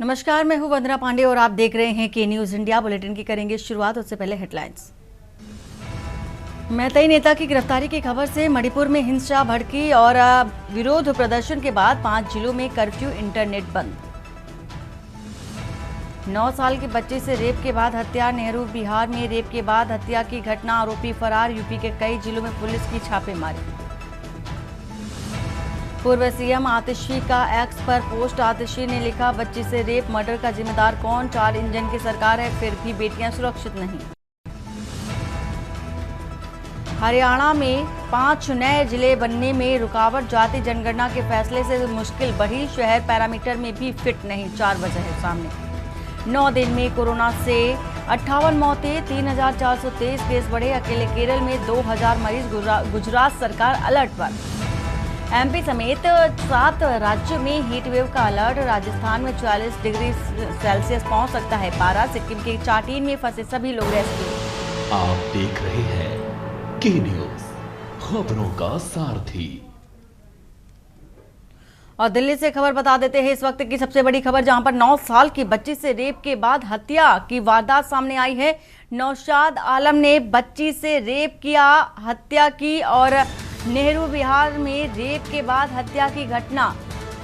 नमस्कार, मैं हूं वंदना पांडे और आप देख रहे हैं के न्यूज इंडिया। बुलेटिन की करेंगे शुरुआत। उससे पहले हेडलाइंस। मैतेई नेता की गिरफ्तारी की खबर से मणिपुर में हिंसा भड़की और विरोध प्रदर्शन के बाद 5 जिलों में कर्फ्यू, इंटरनेट बंद। 9 साल की बच्ची से रेप के बाद हत्या। नेहरू बिहार में रेप के बाद हत्या की घटना, आरोपी फरार। यूपी के कई जिलों में पुलिस की छापेमारी। पूर्व सीएम आतिशी का एक्स पर पोस्ट। आतिशी ने लिखा, बच्ची से रेप मर्डर का जिम्मेदार कौन? 4 इंजन की सरकार है, फिर भी बेटियां सुरक्षित नहीं। हरियाणा में 5 नए जिले बनने में रुकावट। जाति जनगणना के फैसले से मुश्किल बढ़ी। शहर पैरामीटर में भी फिट नहीं। 4 वजह है सामने। 9 दिन में कोरोना से 58 मौतें, 3423 केस बढ़े। अकेले केरल में 2000 मरीज। गुजरात सरकार अलर्ट पर। एमपी समेत 7 राज्यों में हीट वेव का अलर्ट। राजस्थान में 44 डिग्री सेल्सियस पहुंच सकता है पारा। सिक्किम के चाटीन में फंसे सभी लोग रेस्क्यू। आप देख रहे हैं के न्यूज, खबरों का सारथी। और दिल्ली से खबर बता देते हैं, इस वक्त की सबसे बड़ी खबर, जहां पर 9 साल की बच्ची से रेप के बाद हत्या की वारदात सामने आई है। नौशाद आलम ने बच्ची से रेप किया, हत्या की। और नेहरू बिहार में रेप के बाद हत्या की घटना।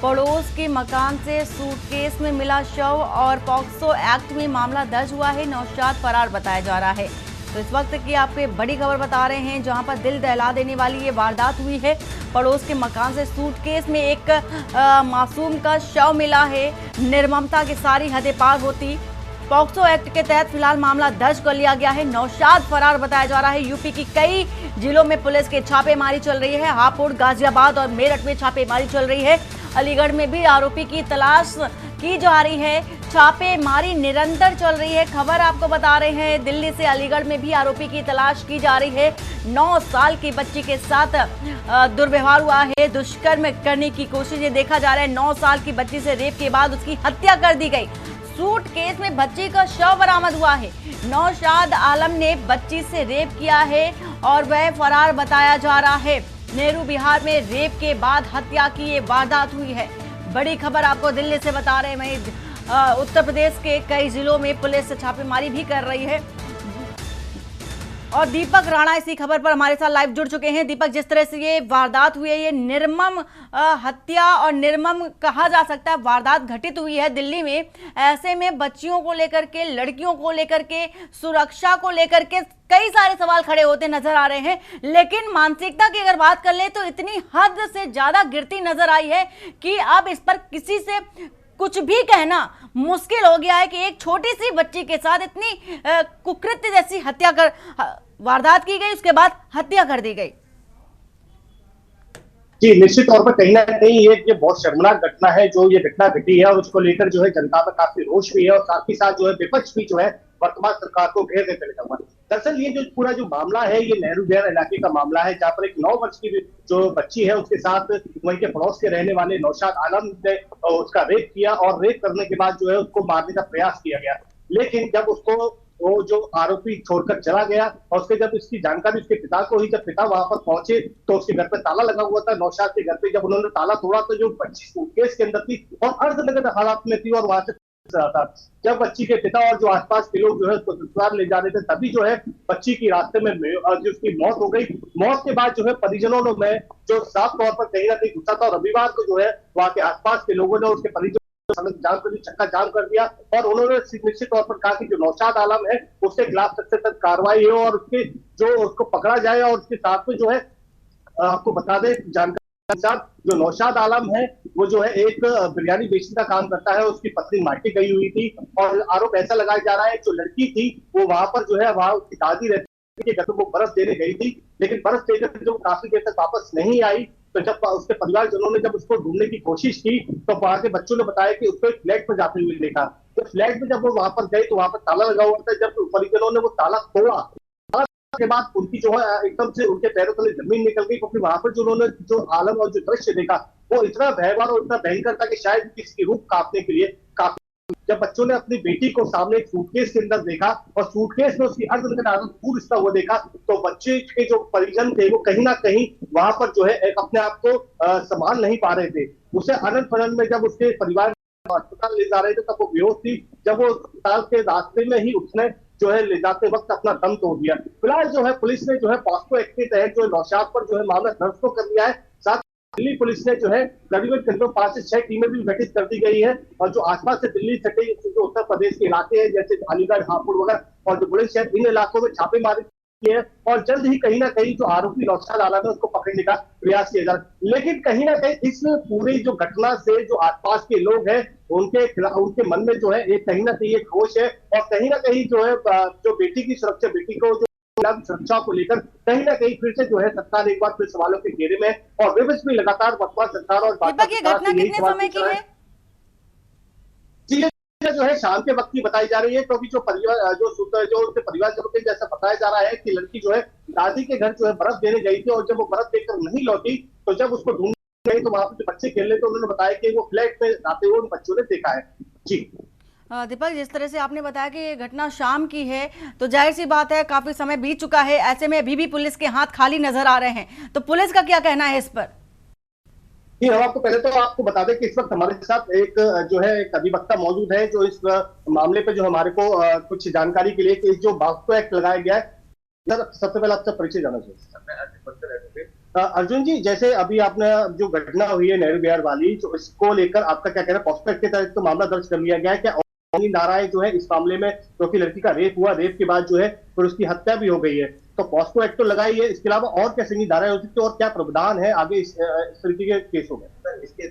पड़ोस के मकान से सूटकेस में मिला शव और पॉक्सो एक्ट में मामला दर्ज हुआ है। नौशाद फरार बताया जा रहा है। तो इस वक्त की आपको बड़ी खबर बता रहे हैं, जहां पर दिल दहला देने वाली ये वारदात हुई है। पड़ोस के मकान से सूटकेस में एक मासूम का शव मिला है। निर्ममता की सारी हदें पार होती। पॉक्सो एक्ट के तहत फिलहाल मामला दर्ज कर लिया गया है। नौशाद फरार बताया जा रहा है। यूपी की कई जिलों में पुलिस की छापेमारी चल रही है। हापुड़, गाजियाबाद और मेरठ में छापेमारी चल रही है। अलीगढ़ में भी आरोपी की तलाश की जा रही है। छापेमारी निरंतर चल रही है। खबर आपको बता रहे हैं, दिल्ली से अलीगढ़ में भी आरोपी की तलाश की जा रही है। 9 साल की बच्ची के साथ दुर्व्यवहार हुआ है। दुष्कर्म करने की कोशिश ये देखा जा रहा है। 9 साल की बच्ची से रेप के बाद उसकी हत्या कर दी गई। सूटकेस में बच्ची का शव बरामद हुआ है। नौशाद आलम ने बच्ची से रेप किया है और वह फरार बताया जा रहा है। नेहरू बिहार में रेप के बाद हत्या की ये वारदात हुई है। बड़ी खबर आपको दिल्ली से बता रहे हैं। वहीं उत्तर प्रदेश के कई जिलों में पुलिस छापेमारी भी कर रही है। और दीपक राणा इसी खबर पर हमारे साथ लाइव जुड़ चुके हैं। दीपक, जिस तरह से ये वारदात हुई है, ये निर्मम हत्या और निर्मम कहा जा सकता है वारदात घटित हुई है दिल्ली में। ऐसे में बच्चियों को लेकर के, लड़कियों को लेकर के, सुरक्षा को लेकर के कई सारे सवाल खड़े होते नजर आ रहे हैं। लेकिन मानसिकता की अगर बात कर ले तो इतनी हद से ज्यादा गिरती नजर आई है कि अब इस पर किसी से कुछ भी कहना मुश्किल हो गया है कि एक छोटी सी बच्ची के साथ इतनी कुकृत्य जैसी हत्या कर वारदात की गई, उसके बाद हत्या कर दी गई। जी, निश्चित तौर पर कहीं ना कहीं ये बहुत शर्मनाक घटना है जो ये घटना घटी है, और उसको लेकर जो है जनता में काफी रोष भी है और साथ ही साथ जो है विपक्ष भी जो है वर्तमान सरकार को घेरने पे लगा हुआ है। दरअसल ये जो पूरा जो मामला है, ये नेहरू बिहार इलाके का मामला है, जहाँ पर एक 9 वर्ष की जो बच्ची है उसके साथ वहीं के पड़ोस के रहने वाले नौशाद आलम ने उसका रेप किया और रेप करने के बाद जो है उसको मारने का प्रयास किया गया। लेकिन जब उसको वो जो आरोपी छोड़कर चला गया और उसके जब इसकी जानकारी उसके पिता को हुई, जब पिता वहां पर पहुंचे तो उसके घर पे ताला लगा हुआ था। नौशाद के घर पे जब उन्होंने ताला तोड़ा तो जो बच्ची सूटकेस के अंदर थी और अर्धनग्न हालात में थी और वहां से रहा था। जब बच्ची के पिता और जो आसपास के लोग जो है उसको अस्पताल ले जा रहे थे, तभी जो है बच्ची की रास्ते में जो उसकी मौत हो गई। मौत के बाद जो है परिजनों ने जो साफ तौर पर कहीं ना कहीं गुस्सा था और रविवार को जो है वहां के आसपास के लोगों ने उसके परिजन सड़क जाम कर दी, चक्का जाम कर दिया और उन्होंने निश्चित तौर पर कहा कि जो नौशाद आलम है उसके खिलाफ सख्त से सख्त कार्रवाई हो और उसके जो उसको पकड़ा जाए। और उसके साथ में जो है आपको बता दें जानकारी जो नौशाद आलम है वो जो है एक बिरयानी बेचने का काम करता है। उसकी पत्नी मायके गई हुई थी और आरोप ऐसा लगाया जा रहा है जो लड़की थी वो वहां पर जो है वहां उसकी दादी रहती है, वो बर्फ देने गई थी, लेकिन बर्फ देकर जो काफी देर तक वापस नहीं आई। तो जब उसके परिवारजनों ने जब उसको ढूंढने की कोशिश की तो वहां के बच्चों ने बताया कि उसको एक फ्लैट पर जाते हुए देखा। तो फ्लैट में जब वो वहां पर गए तो वहां पर ताला लगा हुआ था। जब परिजनों ने वो ताला तोड़ा के बाद उनकी जो है एकदम से उनके पैरों तले जमीन निकल गई, क्योंकि वहां पर जो उन्होंने जो आलम और जो दृश्य देखा वो इतना भयावह और इतना भयंकर था कि शायद किसी की रूह कांपने के लिए काफी। जब बच्चों ने अपनी बेटी को सामने एक सूटकेस के अंदर देखा और सूटकेस में उसकी अर्धनग्न आदत दूर रिश्ता हुआ देखा तो बच्चे के जो परिजन थे वो कहीं ना कहीं वहां पर जो है अपने आप को संभाल नहीं पा रहे थे। उसे आनंद फनन में जब उसके परिवार अस्पताल ले जा रहे थे तब वो बेहोश थी। जब वो अस्पताल के रास्ते में ही उसने जो है ले जाते वक्त अपना दम तोड़ दिया। फिलहाल जो है पुलिस ने जो है पॉस्को एक्ट के तहत जो नौशाद पर जो है मामला दर्ज तो कर लिया है। साथ दिल्ली पुलिस ने जो है करीबन 5 से 6 टीमें भी गठित कर दी गई है और जो आसपास से दिल्ली सटे जो उत्तर प्रदेश के इलाके हैं जैसे अलीगढ़, हापुड़ वगैरह और जो बुलंदशहर, इन इलाकों में छापेमारी की है और जल्द ही कहीं ना कहीं जो आरोपी नौशाद आलम है उसको पकड़ने का प्रयास किया जा रहा है। लेकिन कहीं ना कहीं इस पूरी जो घटना से जो आसपास के लोग हैं उनके मन में जो है एक कहीं ना कहीं एक रोष है और कहीं ना कहीं जो है जो बेटी की सुरक्षा, बेटी को जो सुरक्षा को लेकर कहीं ना कहीं फिर से जो है सरकार एक बार फिर सवालों के घेरे में और विपक्ष भी लगातार वर्तमान सरकार और दीपक, ये घटना कितने समय की है? जी, जो है शाम के वक्त की बताई जा रही है क्योंकि जो परिवार जो उनके परिवारजनों के जैसा बताया जा रहा है कि लड़की जो है दादी के घर जो है बर्फ देने गई थी और जब वो बर्फ देकर नहीं लौटी तो जब उसको ढूंढने गई तो वहां पे जो बच्चे खेल रहे थे उन्होंने बताया कि वो फ्लैट में आते हुए उन बच्चों ने देखा है। जी दीपक, जिस तरह से आपने बताया कि ये घटना शाम की है तो जाहिर सी बात है काफी समय बीत चुका है, ऐसे में अभी भी पुलिस के हाथ खाली नजर आ रहे हैं, तो पुलिस का क्या कहना है इस पर? जी, हम आपको पहले तो आपको बता दें कि इस वक्त हमारे साथ एक जो है एक अधिवक्ता मौजूद है जो इस मामले पे जो हमारे को कुछ जानकारी के लिए कि जो पॉस्को एक्ट लगाया गया है। सर, सबसे पहले आपसे परिचय जाना चाहिए। अर्जुन जी, जैसे अभी आपने जो घटना हुई है नेहरू बिहार वाली, जो इसको लेकर आपका क्या कहना है? पॉस्को एक्ट के तहत तो मामला दर्ज कर लिया गया है, क्या नाराज जो है इस मामले में क्योंकि लड़की का रेप हुआ, रेप के बाद जो है फिर उसकी हत्या भी हो गई है, तो पॉस्को एक्ट तो लगाई है, इसके अलावा और क्या संगीन धाराएं हो सकती है और क्या प्रावधान है आगे इस तरीके के केसों में? इसके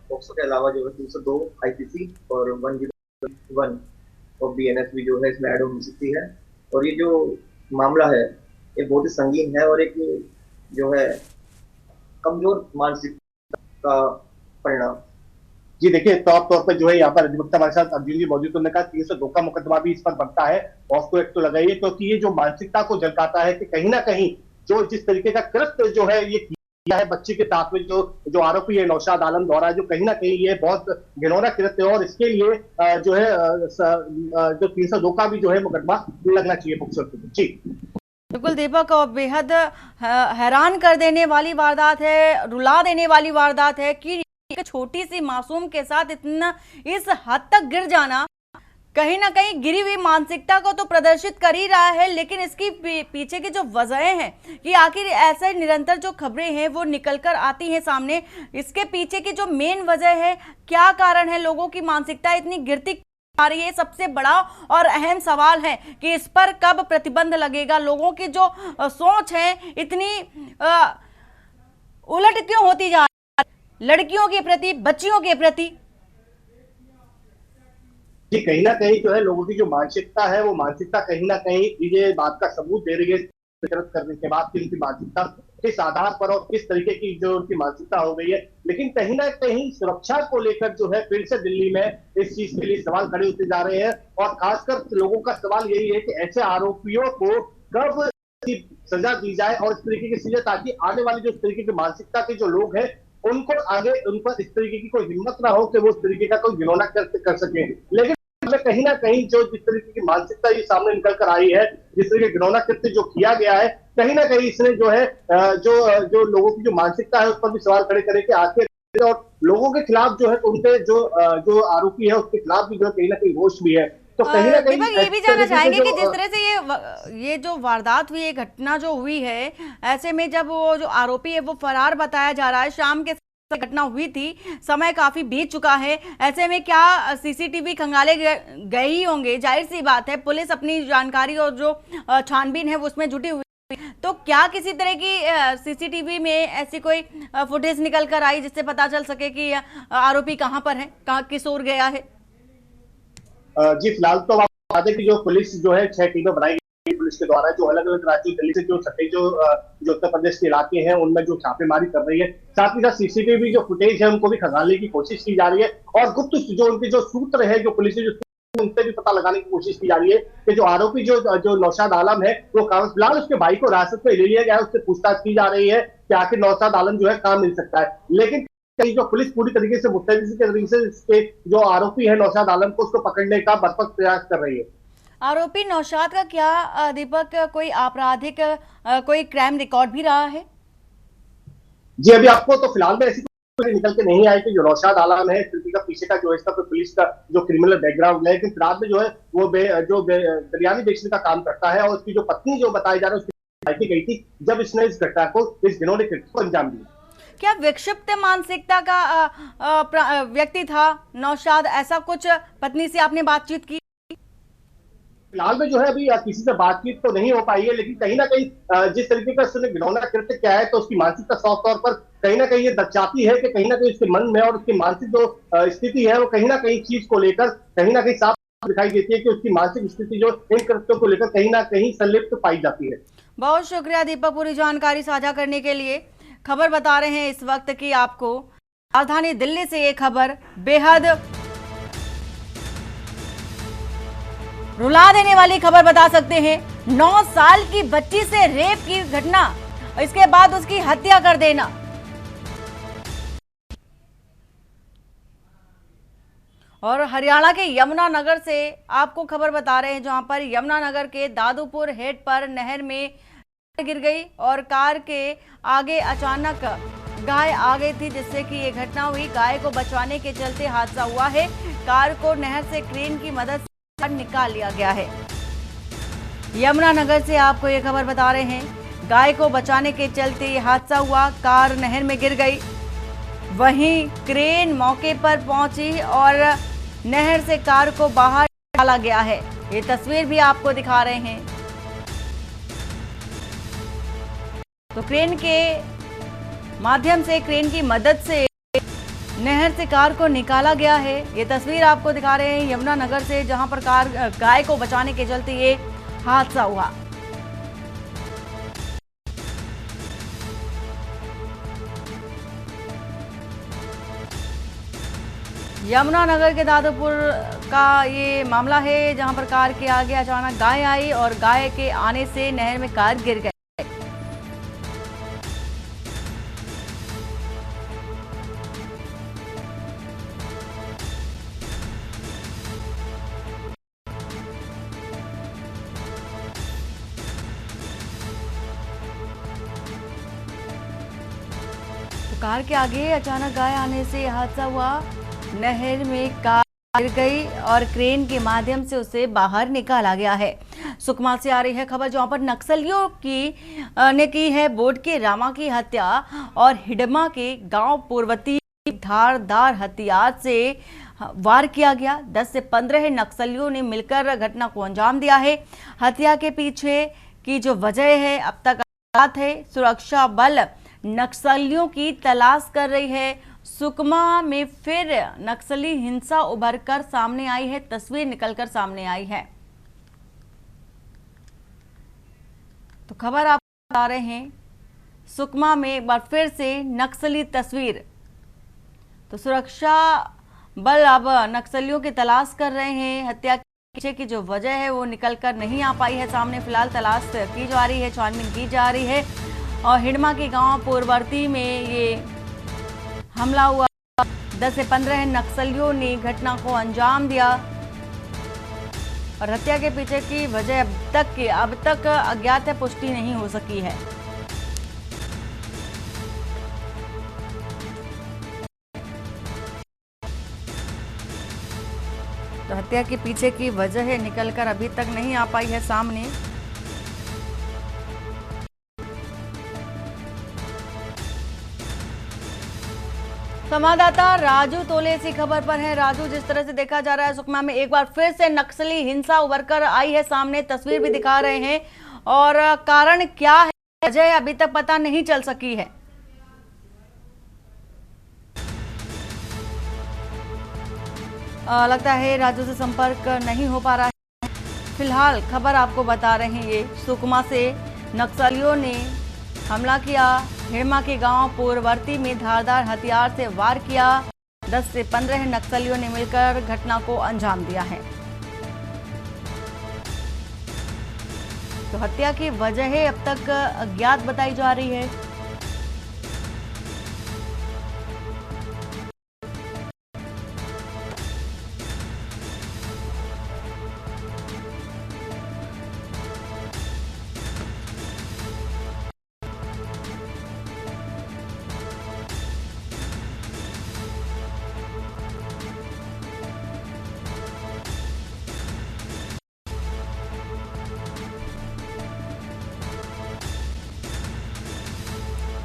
पॉक्सो के अलावा जो है 302 आईपीसी और 101 और बीएनएस भी जो है इसमें ऐड हो सकती है। और ये जो मामला है ये बहुत ही संगीन है और एक जो है कमजोर मानसिकता का परिणाम। जी देखिए, टॉप तौर पर जो है यहाँ पर अधिवक्ता हमारे साथ अर्जुन जी मौजूद, उन्होंने कहा 302 का मुकदमा भी इस पर बनता है, पॉस्को एक्ट तो लगाइए क्योंकि ये जो मानसिकता को झलकाता है कि कहीं ना कहीं जो जिस तरीके का कृत्य जो है ये किया है बच्चे के साथ में, जो आरोपी है नौशाद आलम द्वारा, जो कहीं ना कहीं ये बहुत घिनौना कृत्य है और इसके लिए जो है जो 302 का भी जो है मुकदमा लगना चाहिए पॉक्सो एक्ट। जी बिल्कुल दीपक, और बेहद हैरान कर देने वाली वारदात है, रुला देने वाली वारदात है कि एक छोटी सी मासूम के साथ इतना इस हद तक गिर जाना कहीं ना कहीं गिरी हुई मानसिकता को तो प्रदर्शित कर ही रहा है, लेकिन इसकी पीछे की जो वजहें हैं कि आखिर ऐसे निरंतर जो खबरें हैं वो निकल कर आती हैं सामने, इसके पीछे की जो मेन वजह है, क्या कारण है लोगों की मानसिकता इतनी गिरती आ रही है, सबसे बड़ा और अहम सवाल है कि इस पर कब प्रतिबंध लगेगा। लोगों की जो सोच है इतनी उलट क्यों होती जा लड़कियों के प्रति, बच्चियों के प्रति? जी, कहीं ना कहीं जो है लोगों की जो मानसिकता है वो मानसिकता कहीं ना कहीं ये बात का सबूत दे रही है करने के बाद कि उनकी मानसिकता किस आधार पर और किस तरीके की जो उनकी मानसिकता हो गई है। लेकिन कहीं ना कहीं सुरक्षा को लेकर जो है फिर से दिल्ली में इस चीज के लिए सवाल खड़े होते जा रहे हैं और खासकर लोगों का सवाल यही है कि ऐसे आरोपियों को कब सजा दी जाए और इस तरीके की सजा, ताकि आने वाली जो इस तरीके की मानसिकता के जो लोग हैं उनको आगे उन पर इस तरीके की कोई हिम्मत ना हो कि वो इस तरीके का कोई घिनौना कर सके। लेकिन कहीं ना कहीं जो जिस तरीके की मानसिकता ये सामने निकल कर आई है, जिस तरीके का घिनौना कृत्य जो किया गया है, कहीं ना कहीं इसने जो है जो लोगों की जो मानसिकता है उस पर भी सवाल खड़े करे कि आखिर और लोगों के खिलाफ जो है उनके जो आरोपी है उसके खिलाफ भी जो है कहीं ना कहीं रोष भी है। तो कहीं ना कहीं ये भी जानना चाहेंगे कि जिस तरह से ये जो वारदात हुई, ये घटना जो हुई है, ऐसे में जब वो जो आरोपी है वो फरार बताया जा रहा है, शाम के घटना हुई थी, समय काफी बीत चुका है, ऐसे में क्या सीसीटीवी खंगाले गए ही होंगे? जाहिर सी बात है पुलिस अपनी जानकारी और जो छानबीन है वो उसमें जुटी हुई, तो क्या किसी तरह की सीसीटीवी में ऐसी कोई फुटेज निकल कर आई जिससे पता चल सके कि आरोपी कहां पर है, कहां किस ओर गया है? जी, फिलहाल तो आप बता दें कि जो पुलिस जो है 6 टीमें बनाई गई पुलिस के द्वारा, जो अलग अलग राज्यों दिल्ली से जो सटे जो उत्तर प्रदेश के इलाके हैं उनमें जो छापेमारी कर रही है, साथ ही साथ सीसीटीवी जो फुटेज है उनको भी खंगालने की कोशिश की जा रही है और गुप्त जो उनके जो सूत्र है जो पुलिस जो उनसे भी पता लगाने की कोशिश की जा रही है कि जो आरोपी जो नौशाद आलम है वो फिलहाल उसके भाई को हिरासत में ले लिया गया है, उससे पूछताछ की जा रही है कि आखिर नौशाद आलम जो है कहाँ मिल सकता है। लेकिन जो पुलिस पूरी तरीके से मुस्तैदी के तरीके से इसके जो आरोपी है नौशाद आलम को उसको पकड़ने का भरसक प्रयास कर रही है। आरोपी नौशाद का क्या दीपक कोई आपराधिक कोई क्राइम रिकॉर्ड भी रहा है? जी, अभी आपको तो फिलहाल में ऐसी निकल के नहीं आए कि जो नौशाद आलम है कृति का पीछे का जो इसका पुलिस का जो क्रिमिनल बैकग्राउंड है, लेकिन फिलहाल में जो है वो दरियानी बेचने का काम करता है और उसकी जो पत्नी जो बताई जा रहा है उसकी गई थी जब इसने इस घटना को इस घिनौने कृत्य को अंजाम दिया। क्या विक्षिप्त मानसिकता का व्यक्ति था नौशाद, ऐसा कुछ पत्नी से आपने बातचीत की? फिलहाल में जो है अभी किसी से बातचीत तो नहीं हो पाई है, लेकिन कहीं ना कहीं जिस तरीके का उसने घिनौना कृत्य किया है तो उसकी मानसिकता साफ तौर पर कहीं ना कहीं ये दर्शाती है कि कहीं ना कहीं उसके मन में और उसकी मानसिक जो स्थिति है वो कहीं ना कहीं चीज को लेकर कहीं ना कहीं साफ दिखाई देती है कि उसकी मानसिक स्थिति जो इन कृत्यों को लेकर कहीं ना कहीं संलिप्त पाई जाती है। बहुत शुक्रिया दीपक, पूरी जानकारी साझा करने के लिए। खबर बता रहे हैं इस वक्त की आपको राजधानी दिल्ली से ये खबर बेहद रुला देने वाली खबर बता सकते हैं। 9 साल की बच्ची से रेप की घटना, इसके बाद उसकी हत्या कर देना। और हरियाणा के यमुनानगर से आपको खबर बता रहे हैं, जहां पर यमुनानगर के दादूपुर हेड पर नहर में गिर गई और कार के आगे अचानक गाय आ गई थी, जिससे कि ये घटना हुई। गाय को बचाने के चलते हादसा हुआ है। कार को नहर से क्रेन की मदद से निकाल लिया गया है। यमुनानगर से आपको ये खबर बता रहे हैं, गाय को बचाने के चलते ये हादसा हुआ, कार नहर में गिर गई। वहीं क्रेन मौके पर पहुंची और नहर से कार को बाहर निकाला गया है। ये तस्वीर भी आपको दिखा रहे हैं। तो क्रेन के माध्यम से, क्रेन की मदद से नहर से कार को निकाला गया है। ये तस्वीर आपको दिखा रहे हैं यमुनानगर से, जहां पर गाय को बचाने के चलते ये हादसा हुआ। यमुनानगर के दादूपुर का ये मामला है, जहां पर कार के आगे अचानक गाय आई और गाय के आने से नहर में कार गिर गई। कार के आगे अचानक गाय आने से हादसा हुआ। नहर में कार गिर गई और क्रेन के माध्यम से उसे बाहर निकाला गया है। सुकमा से आ रही है खबर, जहां पर नक्सलियों ने की है बोर्ड के रामा की हत्या और हिडमा के गांव पूर्वती धारदार हथियार से वार किया गया। 10 से 15 नक्सलियों ने मिलकर घटना को अंजाम दिया है। हत्या के पीछे की जो वजह है अब तक अज्ञात है। सुरक्षा बल नक्सलियों की तलाश कर रही है। सुकमा में फिर नक्सली हिंसा उभरकर सामने आई है, तस्वीर निकलकर सामने आई है। तो खबर आप बता रहे हैं, सुकमा में एक बार फिर से नक्सली तस्वीर। तो सुरक्षा बल अब नक्सलियों की तलाश कर रहे हैं। हत्या के पीछे की जो वजह है वो निकलकर नहीं आ पाई है सामने। फिलहाल तलाश की जा रही है, छानबीन की जा रही है। और हिडमा के गांव पूर्ववर्ती में ये हमला हुआ। 10 से 15 नक्सलियों ने घटना को अंजाम दिया और हत्या के पीछे की वजह अब तक अज्ञात है, पुष्टि नहीं हो सकी है। तो हत्या के पीछे की वजह निकलकर अभी तक नहीं आ पाई है सामने। संवाददाता राजू तोले इसी खबर पर है। राजू, जिस तरह से देखा जा रहा है सुकमा में एक बार फिर से नक्सली हिंसा उभरकर आई है सामने, तस्वीर भी दिखा रहे हैं और कारण क्या है, वजह अभी तक पता नहीं चल सकी है। लगता है राजू से संपर्क नहीं हो पा रहा है। फिलहाल खबर आपको बता रहे हैं, ये सुकमा से नक्सलियों ने हमला किया। हिडमा के गांव पूर्ववर्ती में धारदार हथियार से वार किया। 10 से 15 नक्सलियों ने मिलकर घटना को अंजाम दिया है। तो हत्या की वजह अब तक अज्ञात बताई जा रही है।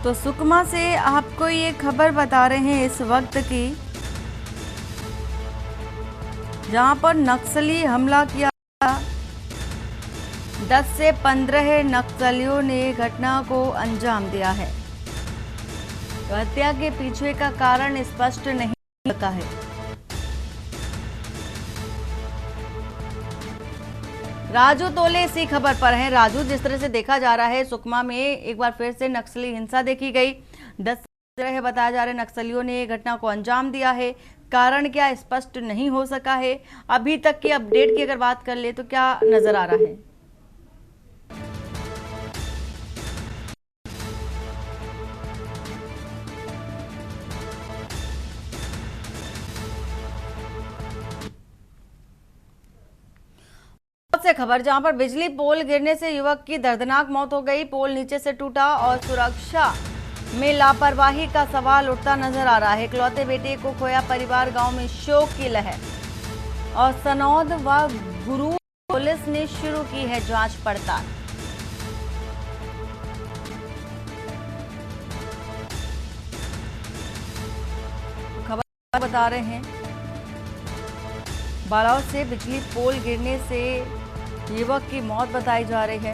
तो सुकमा से आपको ये खबर बता रहे हैं इस वक्त की, जहां पर नक्सली हमला किया। 10 से 15 नक्सलियों ने घटना को अंजाम दिया है। तो हत्या के पीछे का कारण स्पष्ट नहीं लगा है। राजू तोले इसी खबर पर हैं। राजू, जिस तरह से देखा जा रहा है सुकमा में एक बार फिर से नक्सली हिंसा देखी गई। 10 से बताया जा रहा है नक्सलियों ने घटना को अंजाम दिया है। कारण क्या स्पष्ट नहीं हो सका है। अभी तक की अपडेट की अगर बात कर ले तो क्या नजर आ रहा है? से खबर, जहां पर बिजली पोल गिरने से युवक की दर्दनाक मौत हो गई। पोल नीचे से टूटा और सुरक्षा में लापरवाही का सवाल उठता नजर आ रहा है। इकलौते बेटे को खोया परिवार, गांव में शोक की लहर। और सनौद व गुरु पुलिस ने शुरू की है जांच पड़ताल। खबर बता रहे हैं बालाव से बिजली पोल गिरने से युवक की मौत बताई जा रही है।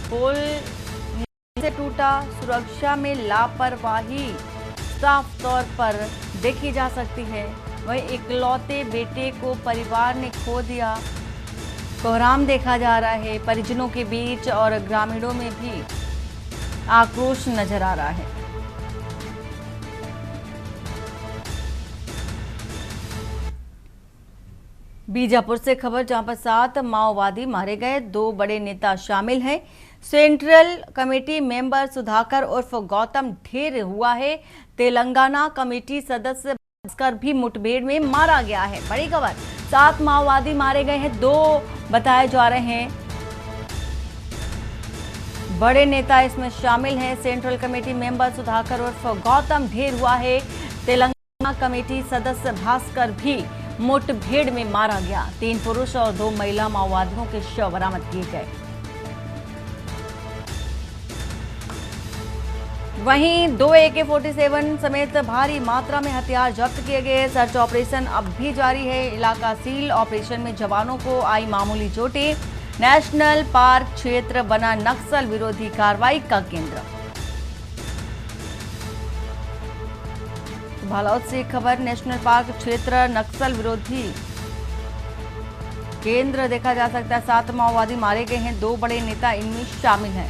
पोल नीचे टूटा, सुरक्षा में लापरवाही साफ तौर पर देखी जा सकती है। वहीं इकलौते बेटे को परिवार ने खो दिया। कोहराम देखा जा रहा है परिजनों के बीच और ग्रामीणों में भी आक्रोश नजर आ रहा है। बीजापुर से खबर, जहां पर 7 माओवादी मारे गए। 2 बड़े नेता शामिल हैं। सेंट्रल कमेटी मेंबर सुधाकर उर्फ गौतम ढेर हुआ है। तेलंगाना कमेटी सदस्य भास्कर भी मुठभेड़ में मारा गया है। बड़ी खबर, 7 माओवादी मारे गए हैं। 2 बताए जा रहे हैं बड़े नेता इसमें शामिल हैं। सेंट्रल कमेटी मेंबर सुधाकर उर्फ गौतम ढेर हुआ है। तेलंगाना कमेटी सदस्य भास्कर भी मुठभेड़ में मारा गया। 3 पुरुष और 2 महिला माओवादियों के शव बरामद किए गए। वहीं 2 AK-47 समेत भारी मात्रा में हथियार जब्त किए गए। सर्च ऑपरेशन अब भी जारी है। इलाका सील। ऑपरेशन में जवानों को आई मामूली चोटें। नेशनल पार्क क्षेत्र बना नक्सल विरोधी कार्रवाई का केंद्र। बालाउद से खबर, नेशनल पार्क क्षेत्र नक्सल विरोधी केंद्र देखा जा सकता है। 7 माओवादी मारे गए हैं। 2 बड़े नेता इनमें शामिल हैं।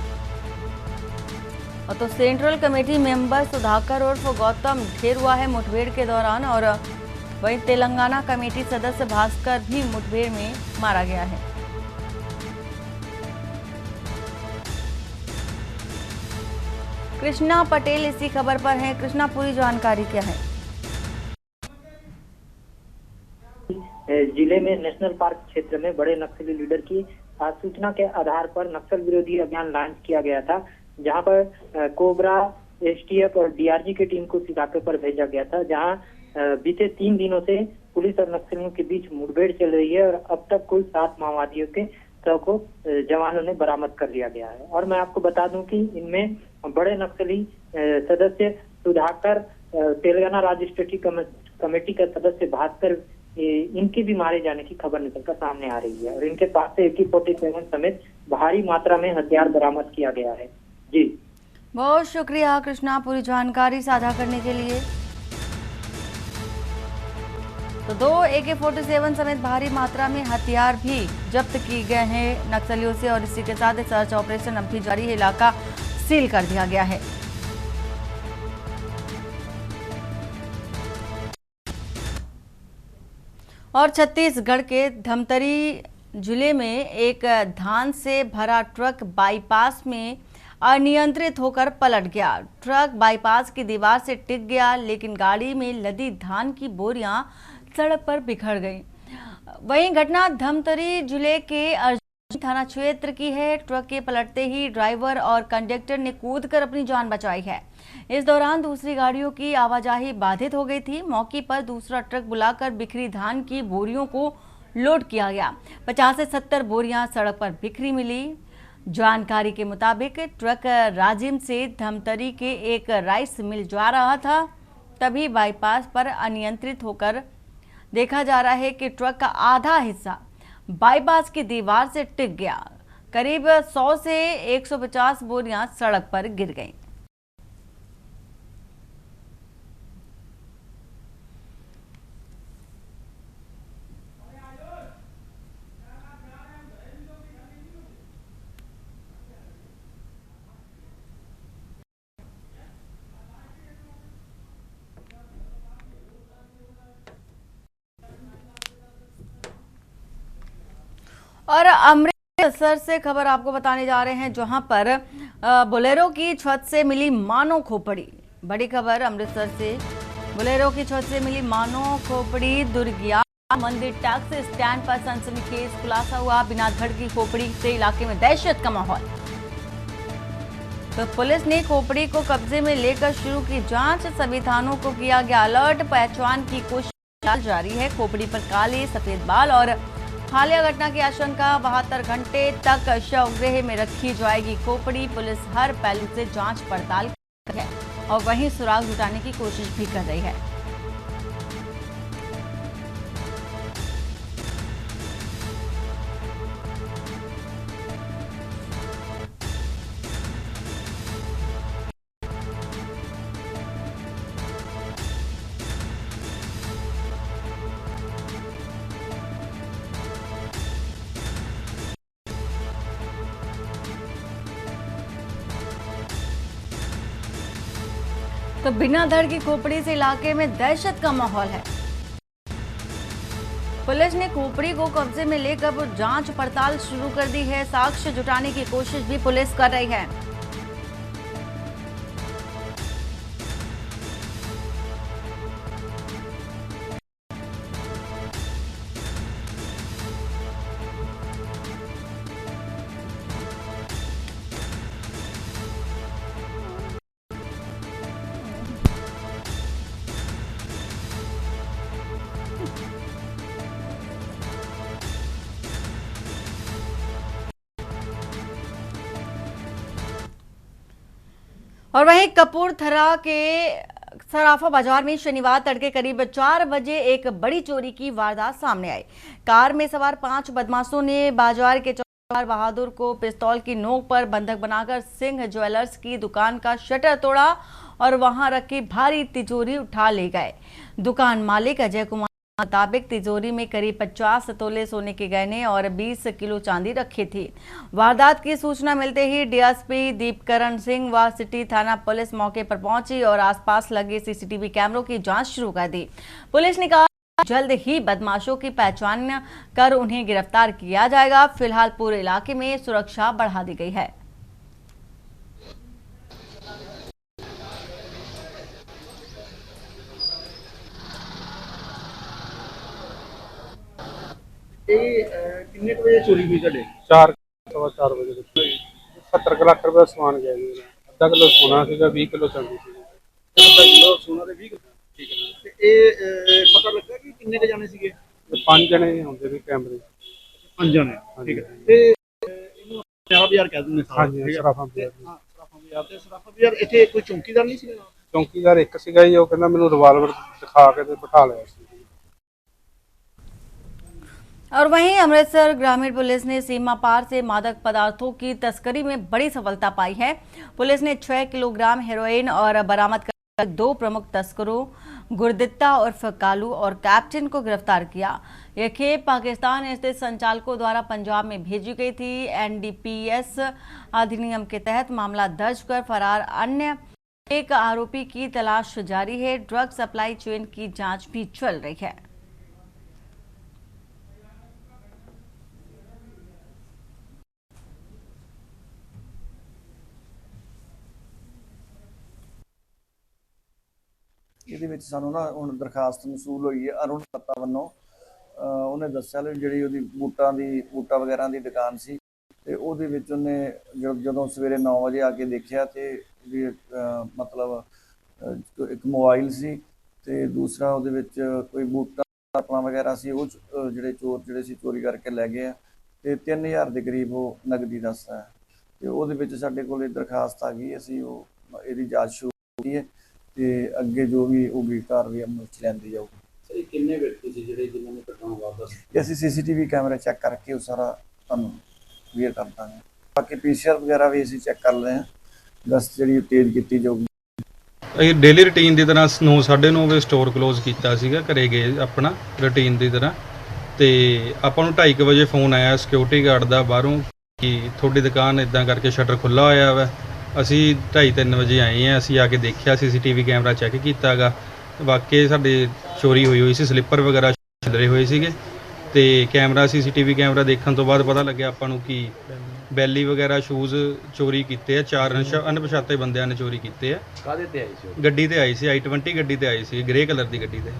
और तो सेंट्रल कमेटी मेंबर सुधाकर उर्फ गौतम ढेर हुआ है मुठभेड़ के दौरान। और वहीं तेलंगाना कमेटी सदस्य भास्कर भी मुठभेड़ में मारा गया है। कृष्णा पटेल इसी खबर पर हैं। कृष्णा, पूरी जानकारी क्या है? जिले में नेशनल पार्क क्षेत्र में बड़े नक्सली लीडर की सूचना के आधार पर नक्सल विरोधी अभियान लॉन्च किया गया था, जहां पर कोबरा, STF और DRG की टीम को सिकाके पर भेजा गया था, जहां बीते 3 दिनों से पुलिस और नक्सलियों के बीच मुठभेड़ चल रही है। और अब तक कुल 7 माओवादियों के शव को जवानों ने बरामद कर लिया गया है। और मैं आपको बता दूं कि इनमें बड़े नक्सली सदस्य सुधाकर, तेलंगाना राज्य स्टेटिक कमेटी का सदस्य भास्कर, इनके भी मारे जाने की खबर निकलकर सामने आ रही है। और इनके पास से AK-47 समेत भारी मात्रा में हथियार बरामद किया गया है। जी, बहुत शुक्रिया कृष्णा पूरी जानकारी साझा करने के लिए। तो 2 AK-47 समेत भारी मात्रा में हथियार भी जब्त किए गए हैं नक्सलियों से। और इसी के साथ सर्च ऑपरेशन अब भी जारी है। इलाका सील कर दिया गया है। और छत्तीसगढ़ के धमतरी जिले में एक धान से भरा ट्रक बाईपास में अनियंत्रित होकर पलट गया। ट्रक बाईपास की दीवार से टिक गया, लेकिन गाड़ी में लदी धान की बोरियां सड़क पर बिखर गई। वहीं घटना धमतरी जिले के अर्जुन थाना क्षेत्र की है। ट्रक के पलटते ही ड्राइवर और कंडक्टर ने कूदकर अपनी जान बचाई है। इस दौरान दूसरी गाड़ियों की आवाजाही बाधित हो गई थी। मौके पर दूसरा ट्रक बुलाकर बिखरी धान की बोरियों को लोड किया गया। 50 से 70 बोरियां सड़क पर बिखरी मिली। जानकारी के मुताबिक ट्रक राजिम से धमतरी के एक राइस मिल जा रहा था, तभी बाईपास पर अनियंत्रित होकर देखा जा रहा है कि ट्रक का आधा हिस्सा बाईपास की दीवार से टिक गया। करीब 100 से 150 बोरियां सड़क पर गिर गईं। और अमृतसर से खबर आपको बताने जा रहे हैं, जहां पर बोलेरो की छत से मिली मानो खोपड़ी। बड़ी खबर अमृतसर से, बोलेरो की छत से मिली मानो खोपड़ी। दुर्गिया मंदिर टैक्सी स्टैंड पर सनसनीखेज खुलासा हुआ। बिना धड़ की खोपड़ी से इलाके में दहशत का माहौल। तो पुलिस ने खोपड़ी को कब्जे में लेकर शुरू की जांच। सभी थानों को किया गया अलर्ट। पहचान की कोशिश जारी है। खोपड़ी पर काले सफेद बाल और हालिया घटना की आशंका। 72 घंटे तक शवगृह में रखी जाएगी खोपड़ी। पुलिस हर पहलू से जांच पड़ताल कर रही है और वहीं सुराग जुटाने की कोशिश भी कर रही है। तो बिना धड़ की खोपड़ी से इलाके में दहशत का माहौल है। पुलिस ने खोपड़ी को कब्जे में लेकर जांच पड़ताल शुरू कर दी है। साक्ष्य जुटाने की कोशिश भी पुलिस कर रही है। और वहीं कपूरथला के सराफा बाजार में शनिवार तड़के करीब 4 बजे एक बड़ी चोरी की वारदात सामने आई। कार में सवार 5 बदमाशों ने बाजार के चौकीदार बहादुर को पिस्तौल की नोक पर बंधक बनाकर सिंह ज्वेलर्स की दुकान का शटर तोड़ा और वहां रखी भारी तिजोरी उठा ले गए। दुकान मालिक अजय कुमार मुताबिक तिजोरी में करीब 50 तोले सोने के गहने और 20 किलो चांदी रखी थी। वारदात की सूचना मिलते ही डीएसपी दीपकरण सिंह व सिटी थाना पुलिस मौके पर पहुंची और आसपास लगे सीसीटीवी कैमरों की जांच शुरू कर दी। पुलिस ने कहा जल्द ही बदमाशों की पहचान कर उन्हें गिरफ्तार किया जाएगा। फिलहाल पूरे इलाके में सुरक्षा बढ़ा दी गई है। कितने बजे चोरी हुई ਤੁਹਾਡੇ? 4 ਵਜੇ 70 ਲੱਖ ਰੁਪਏ ਸਮਾਨ ਗਿਆ ਜੀ। ਅੱਧਾ ਕਿਲੋ ਸੋਨਾ ਸੀਗਾ, 20 ਕਿਲੋ ਚਾਂਦੀ ਸੀ। ਅੱਧਾ ਕਿਲੋ ਸੋਨਾ ਦੇ 20 ਕਿਲੋ। ਠੀਕ ਹੈ। ਤੇ ਇਹ ਪਤਾ ਲੱਗਾ ਕਿ ਕਿੰਨੇ ਕ ਜਾਣੇ ਸੀਗੇ? 5 ਜਣੇ ਹੁੰਦੇ ਨੇ ਕੈਮਰੇ। 5 ਜਾਣੇ। ਠੀਕ ਹੈ। ਤੇ ਇਹਨੂੰ ਸਰਾਫਾ ਬਾਜ਼ਾਰ ਕਹਿ ਦਿੰਦੇ ਸਾਰੇ। ਹਾਂਜੀ, ਸਰਾਫਾ ਬਾਜ਼ਾਰ। ਹਾਂ, ਸਰਾਫਾ ਬਾਜ਼ਾਰ। ਤੇ ਸਰਾਫਾ ਬਾਜ਼ਾਰ ਇੱਥੇ ਕੋਈ ਚੌਂਕੀਦਾਰ ਨਹੀਂ ਸੀਗਾ? ਚੌਂਕੀਦਾਰ ਇੱਕ ਸੀਗਾ ਜੀ, ਉਹ ਕਹਿੰਦਾ ਮੈਨੂੰ ਰਿਵਾਲਵਰ ਦਿਖਾ ਕੇ ਤੇ ਬਿਠਾ ਲਿਆ ਸੀ। और वहीं अमृतसर ग्रामीण पुलिस ने सीमा पार से मादक पदार्थों की तस्करी में बड़ी सफलता पाई है। पुलिस ने 6 किलोग्राम हेरोइन और बरामद कर 2 प्रमुख तस्करों गुरदित्ता उर्फ कालू और कैप्टन को गिरफ्तार किया। यह खेप पाकिस्तान स्थित संचालकों द्वारा पंजाब में भेजी गई थी। एनडीपीएस अधिनियम के तहत मामला दर्ज कर फरार अन्य एक आरोपी की तलाश जारी है। ड्रग सप्लाई चेन की जांच भी चल रही है। ਇਹਦੇ ਵਿੱਚ ਸਾਨੂੰ ਨਾ ਹੁਣ ਦਰਖਾਸਤ ਮਸੂਲ ਹੋਈ ਹੈ ਅਰੁਣ ਦੱਤਾ ਵੱਲੋਂ। ਉਹਨੇ ਦੱਸਿਆ ਵੀ ਜਿਹੜੀ ਉਹਦੀ ਬੂਟਾ ਵਗੈਰਾ ਦੀ ਦੁਕਾਨ ਸੀ ਤੇ ਉਹਦੇ ਵਿੱਚ ਉਹਨੇ ਜਦੋਂ ਸਵੇਰੇ 9 ਵਜੇ ਆ ਕੇ ਦੇਖਿਆ ਤੇ ਵੀ ਮਤਲਬ ਇੱਕ ਮੋਬਾਈਲ ਸੀ ਤੇ ਦੂਸਰਾ ਉਹਦੇ ਵਿੱਚ ਕੋਈ ਬੂਟਾ ਆਪਣਾ ਵਗੈਰਾ ਸੀ। ਉਹ ਜਿਹੜੇ ਚੋਰ ਜਿਹੜੇ ਸੀ ਚੋਰੀ ਕਰਕੇ ਲੈ ਗਏ ਆ ਤੇ 3000 ਦੇ ਕਰੀਬ ਉਹ ਨਗਦੀ ਦੱਸਦਾ ਹੈ। ਤੇ ਉਹਦੇ ਵਿੱਚ ਸਾਡੇ ਕੋਲੇ ਦਰਖਾਸਤ ਆ ਗਈ, ਅਸੀਂ ਉਹ ਇਹਦੀ ਜਾਂਚ ਸ਼ੁਰੂ ਕੀਤੀ ਹੈ ਤੇ ਅੱਗੇ ਜੋ ਵੀ ਹੋਊਗੀ ਕਾਰਵਾਈ ਅਮਲ 'ਚ ਲਿਆਂਦੀ ਜਾਊਗੀ। ਸਰ ਕਿੰਨੇ ਵਿਅਕਤੀ ਸੀ ਜਿਹੜੇ ਜਿਨ੍ਹਾਂ ਨੇ ਘਟਨਾ ਵਾਪਸ? ਤੇ ਅਸੀਂ ਸੀਸੀਟੀਵੀ ਕੈਮਰਾ ਚੈੱਕ ਕਰਕੇ ਉਹ ਸਾਰਾ ਤੁਹਾਨੂੰ ਕਲੀਅਰ ਕਰ ਦਾਂਗੇ। ਬਾਕੀ ਪੀਸੀਆਰ ਵਗੈਰਾ ਵੀ ਅਸੀਂ ਚੈੱਕ ਕਰ ਰਹੇ ਹਾਂ, ਗਸ਼ਤ ਜਿਹੜੀ ਤੇਜ਼ ਕੀਤੀ ਜਾਊਗੀ। ਇਹ ਡੇਲੀ ਰੂਟੀਨ ਦੀ ਤਰ੍ਹਾਂ 9:30 ਵਜੇ ਸਟੋਰ ਕਲੋਜ਼ ਕੀਤਾ ਸੀਗਾ, ਘਰੇ ਗਏ ਆਪਣਾ ਰੂਟੀਨ ਦੀ ਤਰ੍ਹਾਂ, ਤੇ ਆਪਾਂ ਨੂੰ 2:30 ਵਜੇ ਫੋਨ ਆਇਆ ਸਿਕਿਉਰਿਟੀ ਗਾਰਡ ਦਾ ਬਾਹਰੋਂ ਕਿ ਤੁਹਾਡੀ ਦੁਕਾਨ ਇਦਾਂ ਕਰਕੇ ਸ਼ਟਰ ਖੁੱਲ੍ਹਾ ਹੋਇਆ ਵਾ। ਅਸੀਂ 2:30-3 ਵਜੇ ਆਏ ਹਾਂ, ਅਸੀਂ ਆ ਕੇ ਦੇਖਿਆ, ਸੀਸੀਟੀਵੀ ਕੈਮਰਾ ਚੈੱਕ ਕੀਤਾ ਹੈਗਾ, ਵਾਕਈ ਸਾਡੇ ਚੋਰੀ ਹੋਈ ਸੀ, ਸਲਿੱਪਰ ਵਗੈਰਾ ਛਿਲਰੇ ਹੋਏ ਸੀਗੇ ਤੇ ਕੈਮਰਾ ਸੀਸੀਟੀਵੀ ਕੈਮਰਾ ਦੇਖਣ ਤੋਂ ਬਾਅਦ ਪਤਾ ਲੱਗਿਆ ਆਪਾਂ ਨੂੰ ਕਿ ਬੈਲੀ ਵਗੈਰਾ ਸ਼ੂਜ਼ ਚੋਰੀ ਕੀਤੇ ਆ, 4 ਅਣਪਛਾਤੇ ਬੰਦਿਆਂ ਨੇ ਚੋਰੀ ਕੀਤੇ ਆ। ਕਾਹਦੇ ਤੇ ਆਈ ਸੀ ਉਹ? ਗੱਡੀ ਤੇ ਆਈ ਸੀ, i20 ਗੱਡੀ ਤੇ ਆਈ ਸੀ, ਗ੍ਰੇ ਕਲਰ ਦੀ ਗੱਡੀ ਤੇ।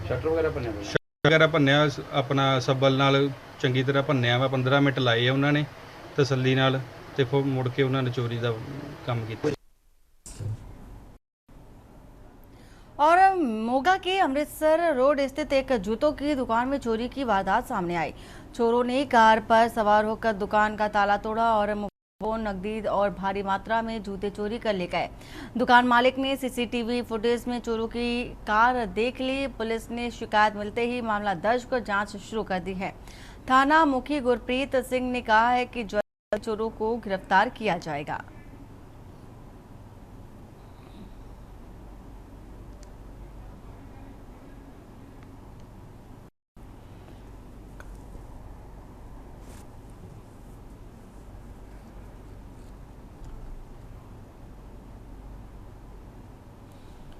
ਸ਼ਟਰ ਵਗੈਰਾ ਭੰਨਿਆ? ਸ਼ਟਰ ਵਗੈਰਾ ਭੰਨਿਆ, ਆਪਣਾ ਸੱਬਲ ਨਾਲ ਚੰਗੀ ਤਰ੍ਹਾਂ ਭੰਨਿਆ ਵਾ। 15 ਮਿੰਟ ਲਾਏ ਆ ਉਹਨਾਂ ਨੇ ਤਸੱਲੀ ਨਾਲ, ਤੇ ਫਿਰ ਮੁੜ ਕੇ ਉਹਨਾਂ ਨੇ ਚੋਰੀ ਦਾ ਕੰਮ ਕੀਤਾ। और मोगा के अमृतसर रोड स्थित एक जूतों की दुकान में चोरी की वारदात सामने आई। चोरों ने कार पर सवार होकर दुकान का ताला तोड़ा और फोन, नकदी और भारी मात्रा में जूते चोरी कर ले गए। दुकान मालिक ने सीसीटीवी फुटेज में चोरों की कार देख ली। पुलिस ने शिकायत मिलते ही मामला दर्ज कर जांच शुरू कर दी है। थाना मुखी गुरप्रीत सिंह ने कहा है कि चोरों को गिरफ्तार किया जाएगा।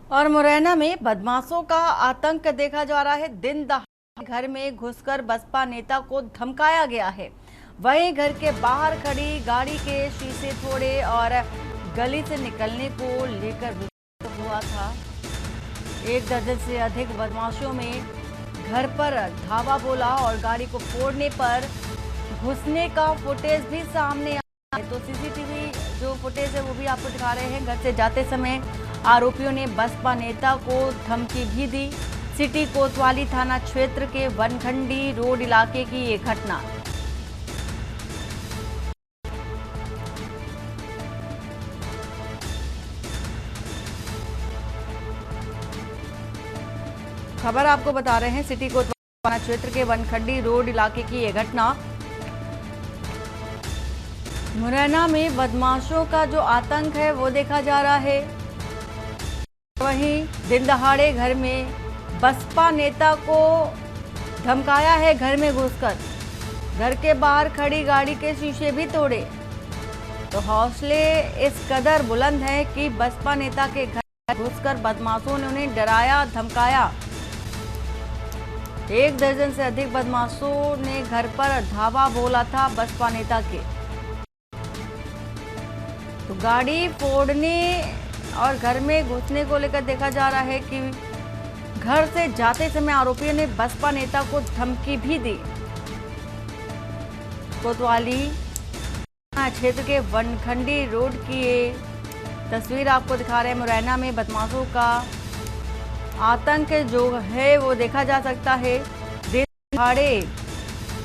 और मुरैना में बदमाशों का आतंक देखा जा रहा है। दिन दहाड़े घर में घुसकर बसपा नेता को धमकाया गया है। वहीं घर के बाहर खड़ी गाड़ी के शीशे तोड़े और गली से निकलने को लेकर विरोध हुआ था। 1 दर्जन से अधिक बदमाशों में घर पर धावा बोला और गाड़ी को फोड़ने पर घुसने का फुटेज भी सामने आया है। तो सीसीटीवी जो फुटेज है वो भी आपको दिखा रहे हैं। घर से जाते समय आरोपियों ने बसपा नेता को धमकी भी दी। सिटी कोतवाली थाना क्षेत्र के वनखंडी रोड इलाके की ये घटना। खबर आपको बता रहे हैं, सिटी कोतवाली थाना क्षेत्र के वनखंडी रोड इलाके की ये घटना। मुरैना में बदमाशों का जो आतंक है वो देखा जा रहा है। वहीं दिन दहाड़े घर में बसपा नेता को धमकाया है। घर में घुसकर घर के बाहर खड़ी गाड़ी के शीशे भी तोड़े। तो हौसले इस कदर बुलंद है कि बसपा नेता के घर में घुसकर बदमाशों ने उन्हें डराया, धमकाया। 1 दर्जन से अधिक बदमाशों ने घर पर धावा बोला था बसपा नेता के। तो गाड़ी फोड़ने और घर में घुसने को लेकर देखा जा रहा है कि घर से जाते समय आरोपियों ने बसपा नेता को धमकी भी दी। कोतवाली क्षेत्र के वनखंडी रोड की ये तस्वीर आपको दिखा रहे हैं। मुरैना में बदमाशों का आतंक जो है वो देखा जा सकता है। दिन दहाड़े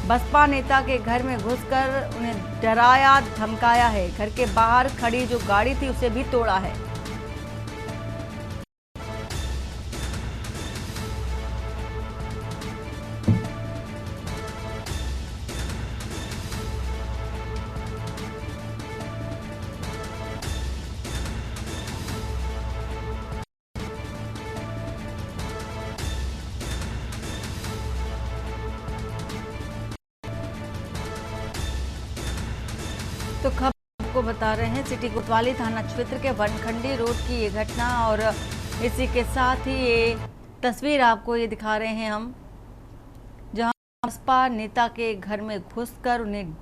बसपा नेता के घर में घुसकर उन्हें डराया, धमकाया है। घर के बाहर खड़ी जो गाड़ी थी उसे भी तोड़ा है। तो खबर आपको बता रहे हैं, सिटी कोतवाली थाना क्षेत्र के वनखंडी रोड की ये घटना। और इसी के साथ ही ये तस्वीर आपको ये दिखा रहे हैं हम, जहां बसपा नेता के घर में घुसकर उन्हें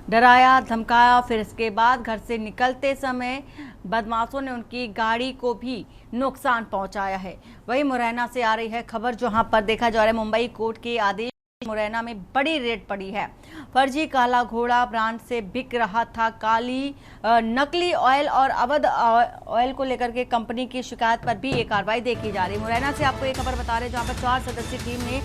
डराया, धमकाया। फिर इसके बाद घर से निकलते समय बदमाशों ने उनकी गाड़ी को भी नुकसान पहुंचाया है। वहीं मुरैना से आ रही है खबर, जहां पर देखा जा रहा है मुंबई कोर्ट के आदेश मुरैना में बड़ी रेड पड़ी है। फर्जी काला घोड़ा ब्रांड से बिक रहा था नकली ऑयल और अवैध ऑयल को लेकर के कंपनी की शिकायत पर भी ये कार्रवाई देखी जा रही है। मुरैना से आपको ये खबर बता रहे हैं, जहां पर 4 सदस्यीय टीम ने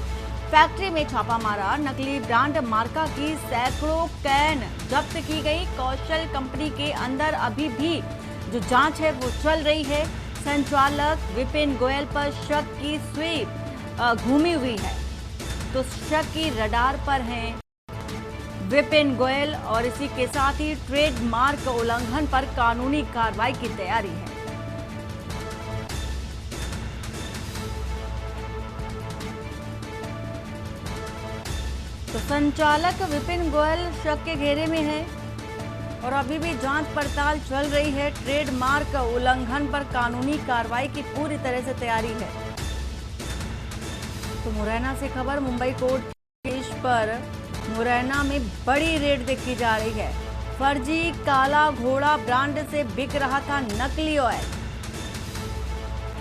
फैक्ट्री में छापा मारा, नकली ब्रांड मार्का की सैकड़ों कैन जब्त की गई। कौशल कंपनी के अंदर अभी भी जो जांच है वो चल रही है। संचालक विपिन गोयल पर शक की स्वीप घूमी हुई है, तो शक की रडार पर हैं विपिन गोयल और इसी के साथ ही ट्रेडमार्क उल्लंघन पर कानूनी कार्रवाई की तैयारी है। तो संचालक विपिन गोयल शक के घेरे में है और अभी भी जांच पड़ताल चल रही है। ट्रेडमार्क उल्लंघन पर कानूनी कार्रवाई की पूरी तरह से तैयारी है। तो मुरैना से खबर, मुंबई कोर्ट केस पर मुरैना में बड़ी रेड देखी जा रही है। फर्जी काला घोड़ा ब्रांड से बिक रहा था नकली ऑयल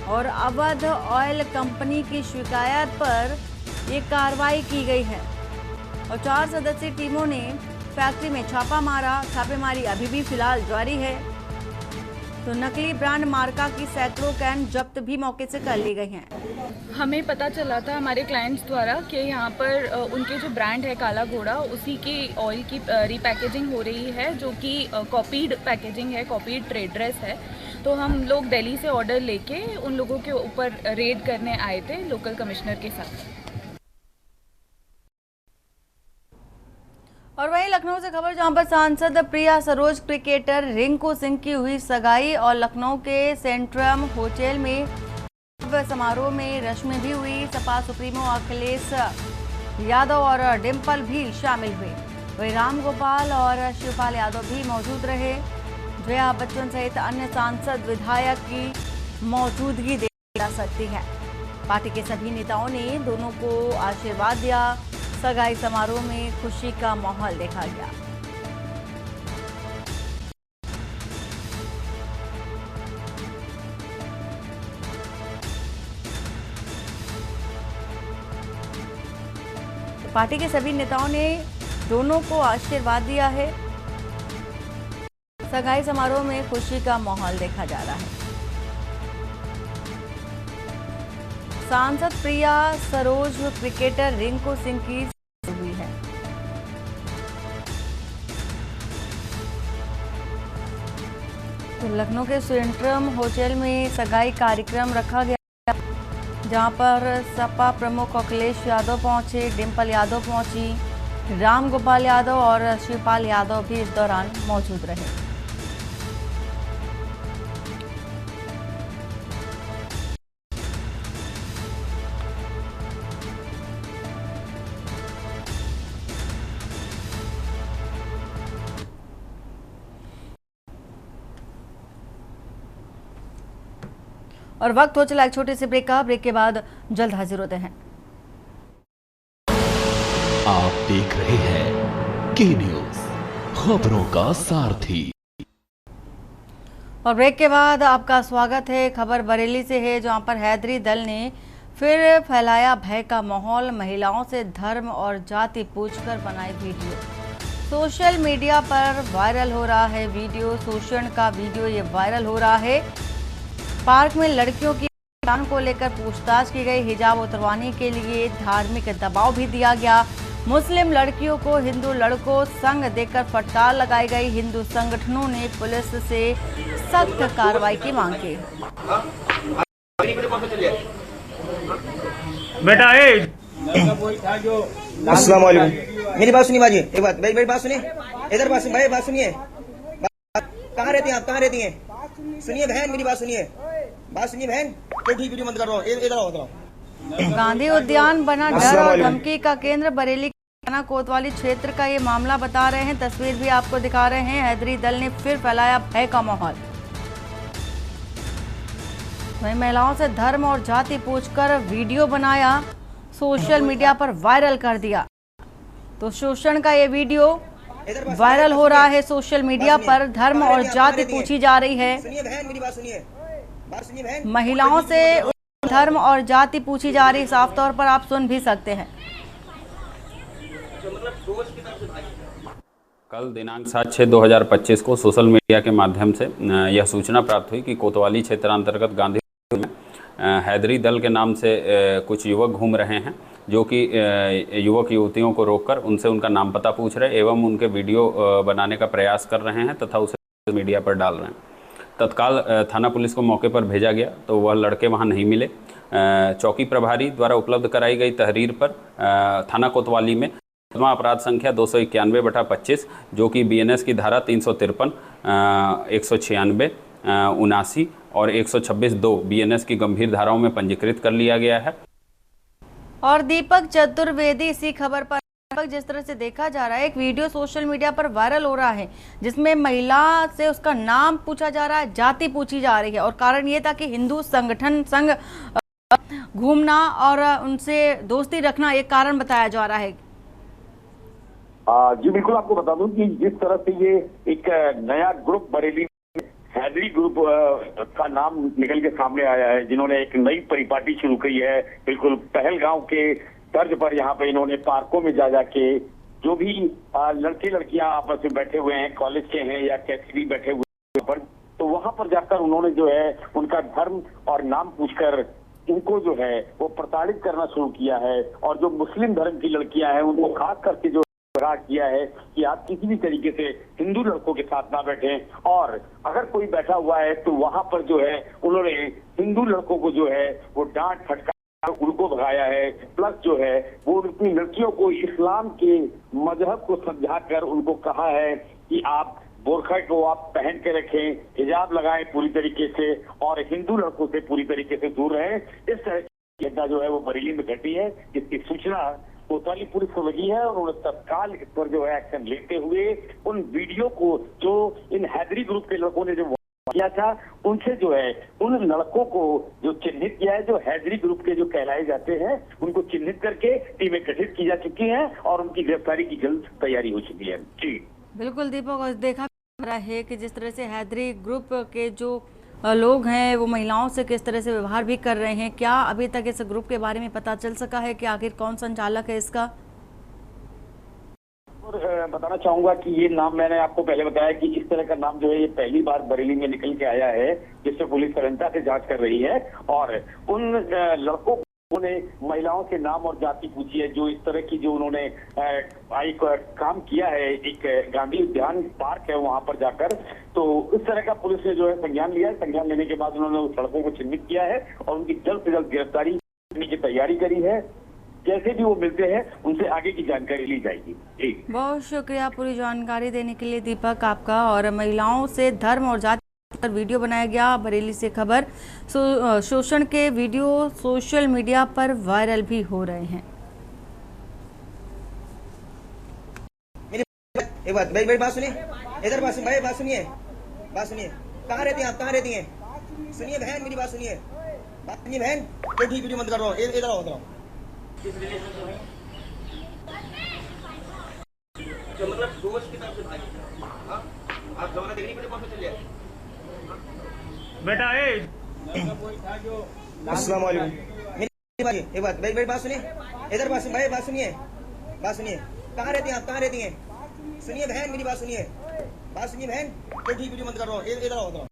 और अवध ऑयल कंपनी की शिकायत पर ये कार्रवाई की गई है और 4 सदस्यीय टीमों ने फैक्ट्री में छापा मारा। छापेमारी अभी भी फिलहाल जारी है। तो नकली ब्रांड मार्का की सैकड़ों कैन जब्त भी मौके से कर ली गई हैं। हमें पता चला था हमारे क्लाइंट्स द्वारा कि यहाँ पर उनके जो ब्रांड है काला घोड़ा, उसी की ऑयल की रीपैकेजिंग हो रही है, जो कि कॉपीड पैकेजिंग है, कॉपीड ट्रेड ड्रेस है। तो हम लोग दिल्ली से ऑर्डर लेके उन लोगों के ऊपर रेड करने आए थे लोकल कमिश्नर के साथ। और वहीं लखनऊ से खबर, जहां पर सांसद प्रिया सरोज क्रिकेटर रिंकू सिंह की हुई सगाई और लखनऊ के सेंट्रम होटल में समारोह में रस्में भी हुई। सपा सुप्रीमो अखिलेश यादव और डिम्पल भी शामिल हुए। वहीं राम गोपाल और शिवपाल यादव भी मौजूद रहे। जया बच्चन सहित अन्य सांसद विधायक की मौजूदगी देखी जा सकती है। पार्टी के सभी नेताओं ने दोनों को आशीर्वाद दिया। सगाई समारोह में खुशी का माहौल देखा गया। पार्टी के सभी नेताओं ने दोनों को आशीर्वाद दिया है। सगाई समारोह में खुशी का माहौल देखा जा रहा है। सांसद प्रिया सरोज क्रिकेटर रिंकू सिंह की हुई है। तो लखनऊ के सेंट्रम होटल में सगाई कार्यक्रम रखा गया, जहां पर सपा प्रमुख अखिलेश यादव पहुंचे, डिम्पल यादव पहुंची, राम गोपाल यादव और शिवपाल यादव भी इस दौरान मौजूद रहे। और वक्त हो चला एक छोटे से ब्रेक का। ब्रेक के बाद जल्द हाजिर होते हैं। आप देख रहे हैं के न्यूज, खबरों का सारथी। और ब्रेक के बाद आपका स्वागत है। खबर बरेली से है, जहां पर हैदरी दल ने फिर फैलाया भय का माहौल। महिलाओं से धर्म और जाति पूछकर बनाई वीडियो सोशल मीडिया पर वायरल हो रहा है। वीडियो शोषण का वीडियो ये वायरल हो रहा है। पार्क में लड़कियों की जान को लेकर पूछताछ की गई। हिजाब उतरवाने के लिए धार्मिक दबाव भी दिया गया। मुस्लिम लड़कियों को हिंदू लड़कों संग देकर फटकार लगाई गई। हिंदू संगठनों ने पुलिस से सख्त कार्रवाई की मांग की। बेटा अस्सलाम वालेकुम, मेरी बात सुनिए बाजी, एक बात, मेरी बात सुनिए, इधर बात भाई, बात सुनिए। कहाँ रहती हैं आप, कहाँ रहती हैं? सुनिए बहन, मेरी बात सुनिए, बात सुनिए बहन। तो ठीक, वीडियो बंद कर रहा हूँ, इधर आओ। गांधी उद्यान बना डर और धमकी का केंद्र। बरेली थाना कोतवाली क्षेत्र का ये मामला बता रहे हैं। तस्वीर भी आपको दिखा रहे हैं। हैदरी दल ने फिर फैलाया भय का माहौल। वहीं महिलाओं से धर्म और जाति पूछकर वीडियो बनाया, सोशल मीडिया पर वायरल कर दिया। तो शोषण का ये वीडियो वायरल हो रहा है सोशल मीडिया पर। धर्म और जाति पूछी जा रही है। महिलाओं से धर्म और जाति पूछी जा रही, साफ तौर पर आप सुन भी सकते हैं। कल दिनांक 7/6/2025 को सोशल मीडिया के माध्यम से यह सूचना प्राप्त हुई कि कोतवाली क्षेत्रांतर्गत गांधी में हैदरी दल के नाम से कुछ युवक घूम रहे हैं। जो कि युवक युवतियों को रोककर उनसे उनका नाम पता पूछ रहे एवं उनके वीडियो बनाने का प्रयास कर रहे हैं तथा उसे मीडिया पर डाल रहे हैं। तत्काल थाना पुलिस को मौके पर भेजा गया तो वह लड़के वहां नहीं मिले। चौकी प्रभारी द्वारा उपलब्ध कराई गई तहरीर पर थाना कोतवाली में अपराध संख्या 291/25 जो कि BNS की धारा 353, 196, 79 और 126(2) BNS की गंभीर धाराओं में पंजीकृत कर लिया गया है। और दीपक चतुर्वेदी, इसी खबर पर जिस तरह से देखा जा रहा है, एक वीडियो सोशल मीडिया पर वायरल हो रहा है जिसमें महिला से उसका नाम पूछा जा रहा है, जाति पूछी जा रही है और कारण ये था कि हिंदू संगठन संग घूमना और उनसे दोस्ती रखना एक कारण बताया जा रहा है। जी बिल्कुल, आपको बता दूं कि जिस तरह से ये एक नया ग्रुप बरेली हैदरी ग्रुप का नाम निकल के सामने आया है, जिन्होंने एक नई परिपाटी शुरू की है। बिल्कुल पहलगांव के तर्ज पर यहाँ पे इन्होंने पार्कों में जा के जो भी लड़के लड़कियां आपस में बैठे हुए हैं, कॉलेज के हैं या कैसे भी बैठे हुए पर, तो वहां पर जाकर उन्होंने जो है उनका धर्म और नाम पूछकर उनको जो है वो प्रताड़ित करना शुरू किया है। और जो मुस्लिम धर्म की लड़कियां हैं उनको खास करके जो किया है कि आप किसी भी तरीके से हिंदू लड़कों के साथ ना बैठें और अगर कोई बैठा हुआ है तो वहां पर जो है उन्होंने हिंदू लड़कों को जो है वो डांट फटकार उनको भगाया है। प्लस जो है वो उनकी लड़कियों को इस्लाम के मजहब को समझाकर उनको कहा है कि आप बोरखा को आप पहन के रखें, हिजाब लगाएं पूरी तरीके से और हिंदू लड़कों से पूरी तरीके से दूर रहें। इस तरह की घटना जो है वो बरेली में घटी है, जिसकी सूचना कोतवाली पुलिस को लगी है और उन्होंने तत्काल इस पर जो है एक्शन लेते हुए उन वीडियो को जो इन हैदरी ग्रुप के लोगों ने जो किया था उनसे जो है उन लड़कों को जो चिन्हित किया है, जो हैदरी ग्रुप के जो कहलाए जाते हैं उनको चिन्हित करके टीमें गठित की जा चुकी हैं और उनकी गिरफ्तारी की जल्द तैयारी हो चुकी है। जी बिल्कुल दीपक, और देखा रहा है कि जिस तरह से हैदरी ग्रुप के जो लोग हैं वो महिलाओं से किस तरह से व्यवहार भी कर रहे हैं। क्या अभी तक इस ग्रुप के बारे में पता चल सका है कि आखिर कौन संचालक है इसका? और बताना चाहूंगा कि ये नाम मैंने आपको पहले बताया कि इस तरह का नाम जो है ये पहली बार बरेली में निकल के आया है, जिससे पुलिस सरलता से जांच कर रही है और उन लड़कों ने महिलाओं के नाम और जाति पूछी है। जो इस तरह की जो उन्होंने एक काम किया है, एक गांधी उद्यान पार्क है वहां पर जाकर, तो इस तरह का पुलिस ने जो है संज्ञान लिया है। संज्ञान लेने के बाद उन्होंने उस लड़कों को चिन्हित किया है और उनकी जल्द से जल्द गिरफ्तारी करने की तैयारी करी है। जैसे भी वो मिलते हैं उनसे आगे की जानकारी ली जाएगी। ठीक, बहुत शुक्रिया पूरी जानकारी देने के लिए दीपक आपका। और महिलाओं से धर्म और जाति पर वीडियो बनाया गया, बरेली से खबर। शोषण के वीडियो सोशल मीडिया पर वायरल भी हो रहे हैं। एक बात मेरी बात सुनिए, इधर बात सुनिए, बात सुनिए, बात सुनिए। कहाँ रहती हैं आप, कहाँ रहती हैं? सुनिए बहन, मेरी बात सुनिए, बात सुनिए बहन। तो ठीक, वीडियो बंद कर रहा हूँ, इधर आओ, इधर आओ। मतलब दोस्त की तरफ से भाई, आप जमाना देखने के लिए कौन सा चलिए बेटा? अस्सलाम वालेकुम। एक बात मेरी बात सुनिए, इधर बात सुनिए, बात सुनिए, बात सुनिए। कहाँ रहती हैं आप, कहाँ रहती हैं? सुनिए बहन, मेरी बात सुनिए, बात सुनिए बहन। तो ठीक, वीडियो बंद कर रहा हूँ, इधर आओ, इधर आओ।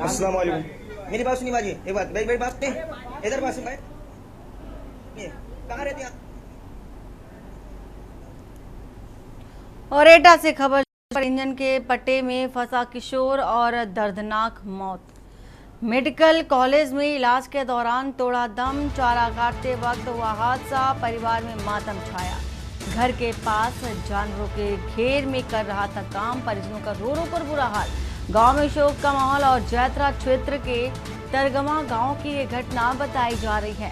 अस्सलाम वालेकुम। मेरी बात सुनिए बाजी, एक बात मेरी बात सुनिए, इधर बात सुनिए, कहाँ रहती हैं आप? और एटा से खबर, इंजन के पट्टे में फंसा किशोर और दर्दनाक मौत। मेडिकल कॉलेज में इलाज के दौरान तोड़ा दम, चारा काटते वक्त हुआ हादसा, परिवार में मातम छाया। घर के पास जानवरों के घेर में कर रहा था काम, परिजनों का रो रो कर बुरा हाल। गांव में शोक का माहौल और जैतरा क्षेत्र के तरगमा गांव की ये घटना बताई जा रही है।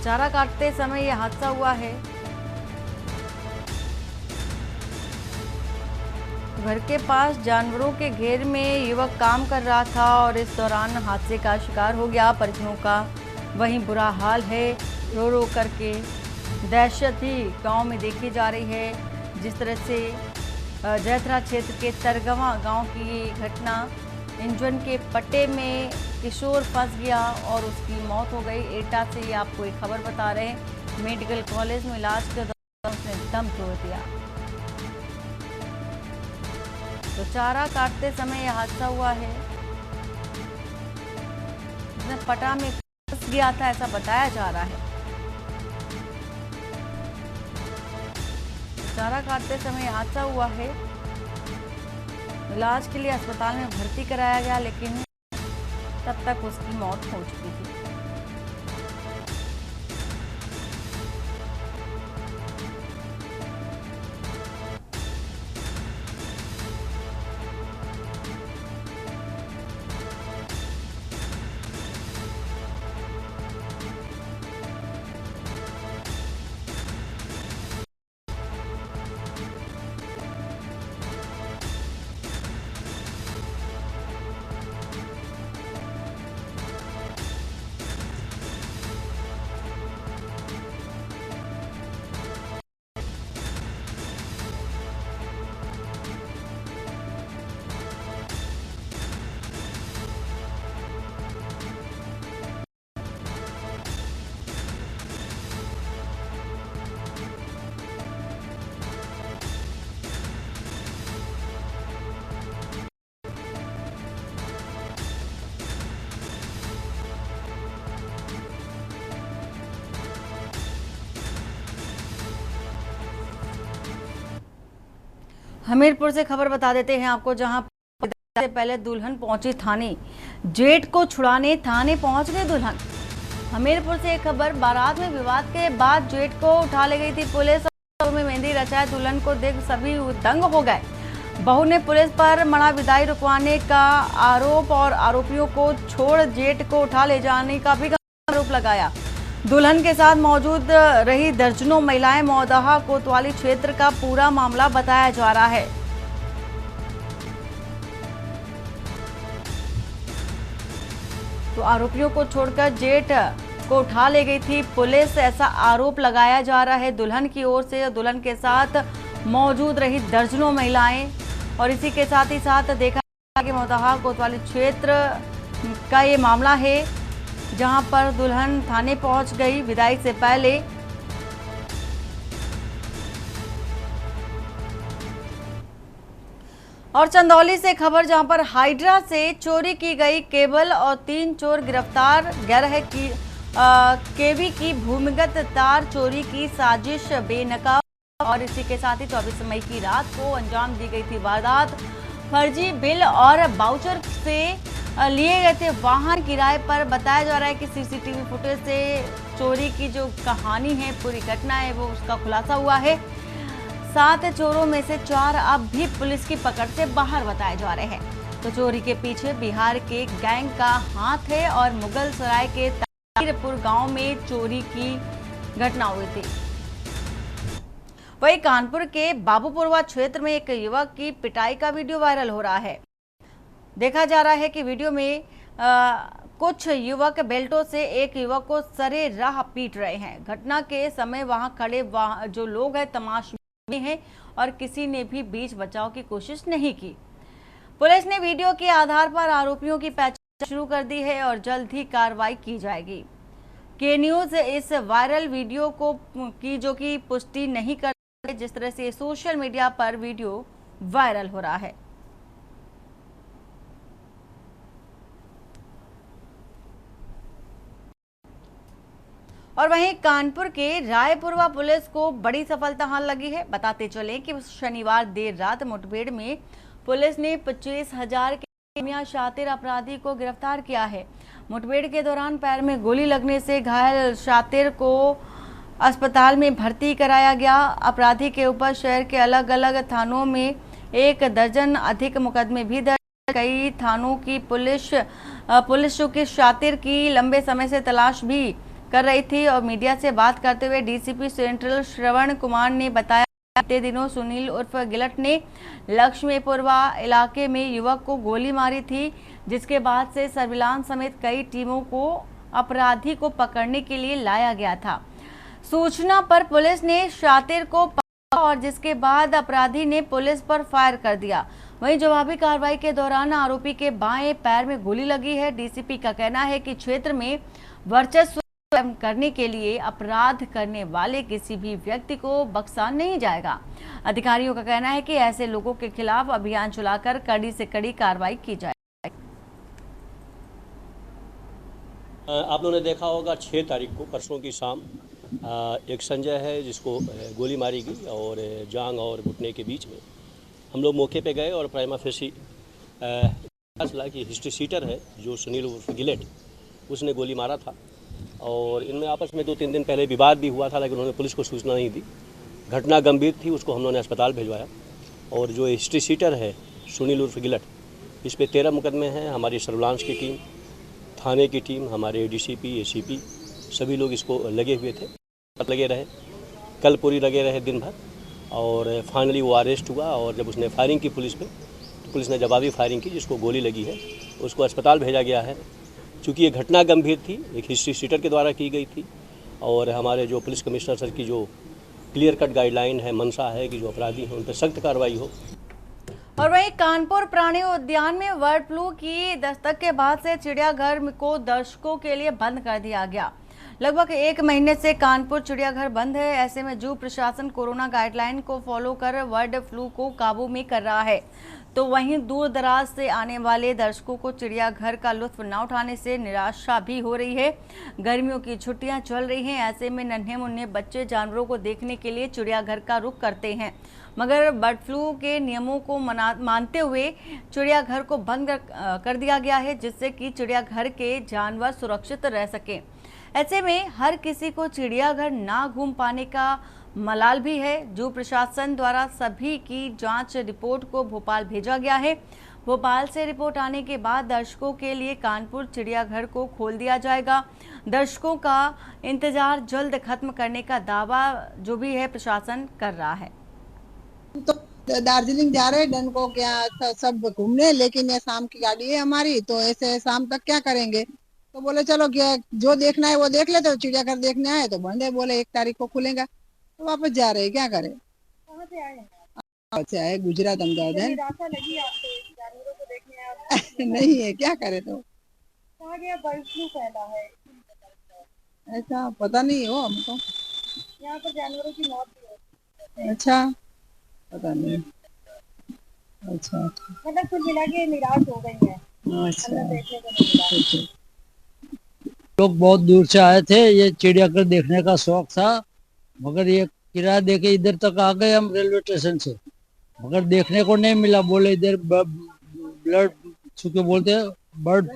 चारा काटते समय यह हादसा हुआ है। घर के पास जानवरों के घेर में युवक काम कर रहा था और इस दौरान हादसे का शिकार हो गया। परिजनों का वहीं बुरा हाल है, रो रो करके दहशत ही गांव में देखी जा रही है। जिस तरह से जैतरा क्षेत्र के तरगवा गांव की ये घटना, इंजन के पट्टे में किशोर फंस गया और उसकी मौत हो गई। एटा से ये आपको एक खबर बता रहे हैं, मेडिकल कॉलेज में इलाज के दौरान उसने दम तोड़ दिया। तो चारा काटते समय यह हादसा हुआ है। पटा में फंस गया था ऐसा बताया जा रहा है। चारा काटते समय यह हादसा हुआ है। इलाज के लिए अस्पताल में भर्ती कराया गया, लेकिन तब तक उसकी मौत हो चुकी थी। हमीरपुर से खबर बता देते हैं आपको, जहां से पहले दुल्हन पहुंची थाने, जेठ को छुड़ाने थाने पहुंच गए दुल्हन। हमीरपुर से एक खबर, बारात में विवाद के बाद जेठ को उठा ले गई थी पुलिस में मेहंदी रचाए दुल्हन को देख सभी दंग हो गए। बहू ने पुलिस पर मणा विदाई रुकवाने का आरोप और आरोपियों को छोड़ जेठ को उठा ले जाने का भी आरोप लगाया। दुल्हन के साथ मौजूद रही दर्जनों महिलाएं मौदहा कोतवाली क्षेत्र का पूरा मामला बताया जा रहा है। तो आरोपियों को छोड़कर जेठ को उठा ले गई थी पुलिस, ऐसा आरोप लगाया जा रहा है दुल्हन की ओर से। दुल्हन के साथ मौजूद रही दर्जनों महिलाएं, और इसी के साथ ही साथ देखा कि मौदहा कोतवाली क्षेत्र का ये मामला है, जहां पर दुल्हन थाने पहुंच गई विदाई से पहले। और चंदौली से खबर, जहां पर हाइड्रा से चोरी की गई केबल और 3 चोर गिरफ्तार। 11 की केवी की भूमिगत तार चोरी की साजिश बेनकाब। और इसी के साथ ही 24 मई की रात को अंजाम दी गई थी वारदात। फर्जी बिल और बाउचर से लिए गए थे वाहन किराए पर। बताया जा रहा है कि सीसीटीवी फुटेज से चोरी की जो कहानी है, पूरी घटना है, वो उसका खुलासा हुआ है। 7 चोरों में से 4 अब भी पुलिस की पकड़ से बाहर बताए जा रहे हैं। तो चोरी के पीछे बिहार के गैंग का हाथ है और मुगल सराय के ताहिरपुर गांव में चोरी की घटना हुई थी। वहीं कानपुर के बाबूपुरवा क्षेत्र में एक युवक की पिटाई का वीडियो वायरल हो रहा है। देखा जा रहा है कि वीडियो में कुछ युवक बेल्टों से एक युवक को सरे राह पीट रहे हैं। घटना के समय वहां खड़े जो लोग हैं तमाशा में हैं और किसी ने भी बीच बचाव की कोशिश नहीं की। पुलिस ने वीडियो के आधार पर आरोपियों की पहचान शुरू कर दी है और जल्द ही कार्रवाई की जाएगी। के न्यूज इस वायरल वीडियो को जो कि पुष्टि नहीं कर रही, जिस तरह से सोशल मीडिया पर वीडियो वायरल हो रहा है। और वहीं कानपुर के रायपुरवा पुलिस को बड़ी सफलता हाथ लगी है। बताते चले कि शनिवार देर रात मुठभेड़ में पुलिस ने 25,000 के शातिर अपराधी को गिरफ्तार किया है। मुठभेड़ के दौरान पैर में गोली लगने से घायल शातिर को अस्पताल में भर्ती कराया गया। अपराधी के ऊपर शहर के अलग अलग थानों में 1 दर्जन अधिक मुकदमे भी दर्ज। कई थानों की पुलिस जो कि शातिर की लंबे समय से तलाश भी कर रही थी। और मीडिया से बात करते हुए डीसीपी सेंट्रल श्रवण कुमार ने बताया, बीते दिनों सुनील उर्फ गिलट ने लक्ष्मीपुरवा इलाके में युवक को गोली मारी थी, जिसके बाद से सर्विलांस समेत कई टीमों को अपराधी को पकड़ने के लिए लाया गया था। सूचना पर पुलिस ने शातिर को पकड़ा और जिसके बाद अपराधी ने पुलिस पर फायर कर दिया। वहीं जवाबी कार्रवाई के दौरान आरोपी के बाएं पैर में गोली लगी है। डीसीपी का कहना है कि क्षेत्र में वर्चस्व करने के लिए अपराध करने वाले किसी भी व्यक्ति को बख्शा नहीं जाएगा। अधिकारियों का कहना है कि ऐसे लोगों के खिलाफ अभियान चलाकर कड़ी से कड़ी कार्रवाई की जाए। आप लोगों ने देखा होगा 6 तारीख को परसों की शाम एक संजय है जिसको गोली मारी गई और जांग और घुटने के बीच में हम लोग मौके पे गए और प्राइमा फेसी चला कि हिस्ट्री सीटर है जो सुनील उर्फ गिलेट, उसने गोली मारा था और इनमें आपस में 2-3 दिन पहले विवाद भी हुआ था, लेकिन उन्होंने पुलिस को सूचना नहीं दी। घटना गंभीर थी, उसको हम लोगों ने अस्पताल भिजवाया और जो हिस्ट्री सीटर है सुनील उर्फ गिलेट, इस पर 13 मुकदमे हैं। हमारी सर्विलांस की टीम, थाने की टीम, हमारे डीसीपी, एसीपी सभी लोग इसको लगे हुए थे, लगे रहे, कल पूरी लगे रहे दिन भर और फाइनली वो अरेस्ट हुआ। और जब उसने फायरिंग की पुलिस पे, तो पुलिस ने जवाबी फायरिंग की, जिसको गोली लगी है उसको अस्पताल भेजा गया है। चूँकि ये घटना गंभीर थी, एक हिस्ट्री सीटर के द्वारा की गई थी और हमारे जो पुलिस कमिश्नर सर की जो क्लियर कट गाइडलाइन है, मंशा है कि जो अपराधी हैं उन पर सख्त कार्रवाई हो। और वहीं कानपुर प्राणी उद्यान में बर्ड फ्लू की दस्तक के बाद से चिड़ियाघर को दर्शकों के लिए बंद कर दिया गया। लगभग 1 महीने से कानपुर चिड़ियाघर बंद है। ऐसे में जू प्रशासन कोरोना गाइडलाइन को फॉलो कर बर्ड फ्लू को काबू में कर रहा है, तो वहीं दूर दराज से आने वाले दर्शकों को चिड़ियाघर का लुत्फ न उठाने से निराशा भी हो रही है। गर्मियों की छुट्टियां चल रही हैं, ऐसे में नन्हे मुन्ने बच्चे जानवरों को देखने के लिए चिड़ियाघर का रुख करते हैं, मगर बर्ड फ्लू के नियमों को मानते हुए चिड़ियाघर को बंद कर दिया गया है, जिससे कि चिड़ियाघर के जानवर सुरक्षित रह सकें। ऐसे में हर किसी को चिड़ियाघर ना घूम पाने का मलाल भी है। जू प्रशासन द्वारा सभी की जांच रिपोर्ट को भोपाल भेजा गया है। भोपाल से रिपोर्ट आने के बाद दर्शकों के लिए कानपुर चिड़ियाघर को खोल दिया जाएगा। दर्शकों का इंतजार जल्द खत्म करने का दावा जो भी है प्रशासन कर रहा है। तो दार्जिलिंग जा रहे डन को क्या सब घूमने, लेकिन ये शाम की गाड़ी है हमारी, तो ऐसे शाम तक क्या करेंगे। तो बोले चलो क्या जो देखना है वो देख लेते, तो चिड़ियाघर देखने आए तो बंद है, बोले 1 तारीख को खुलेगा, तो वापस जा रहे हैं, क्या करें। कहाँ से आए हैं? से आए गुजरात, अहमदाबाद है। निराशा लगी आपको जानवरों को देखने नहीं है, क्या करें। तो कहाँ गया बर्ड फ्लू फैला है, ऐसा पता नहीं हो हमको। यहाँ पर जानवरों की मौत भी है। अच्छा, पता नहीं। अच्छा, मतलब कुल मिला के निराश हो गई है। अच्छा, देखने को नहीं मिला। लोग बहुत दूर से आए थे, ये चिड़ियाघर देखने का शौक था, मगर ये किराया देके इधर तक आ गए हम रेलवे स्टेशन से, मगर देखने को नहीं मिला। बोले इधर ब्लड चूंकि बोलते हैं बर्ड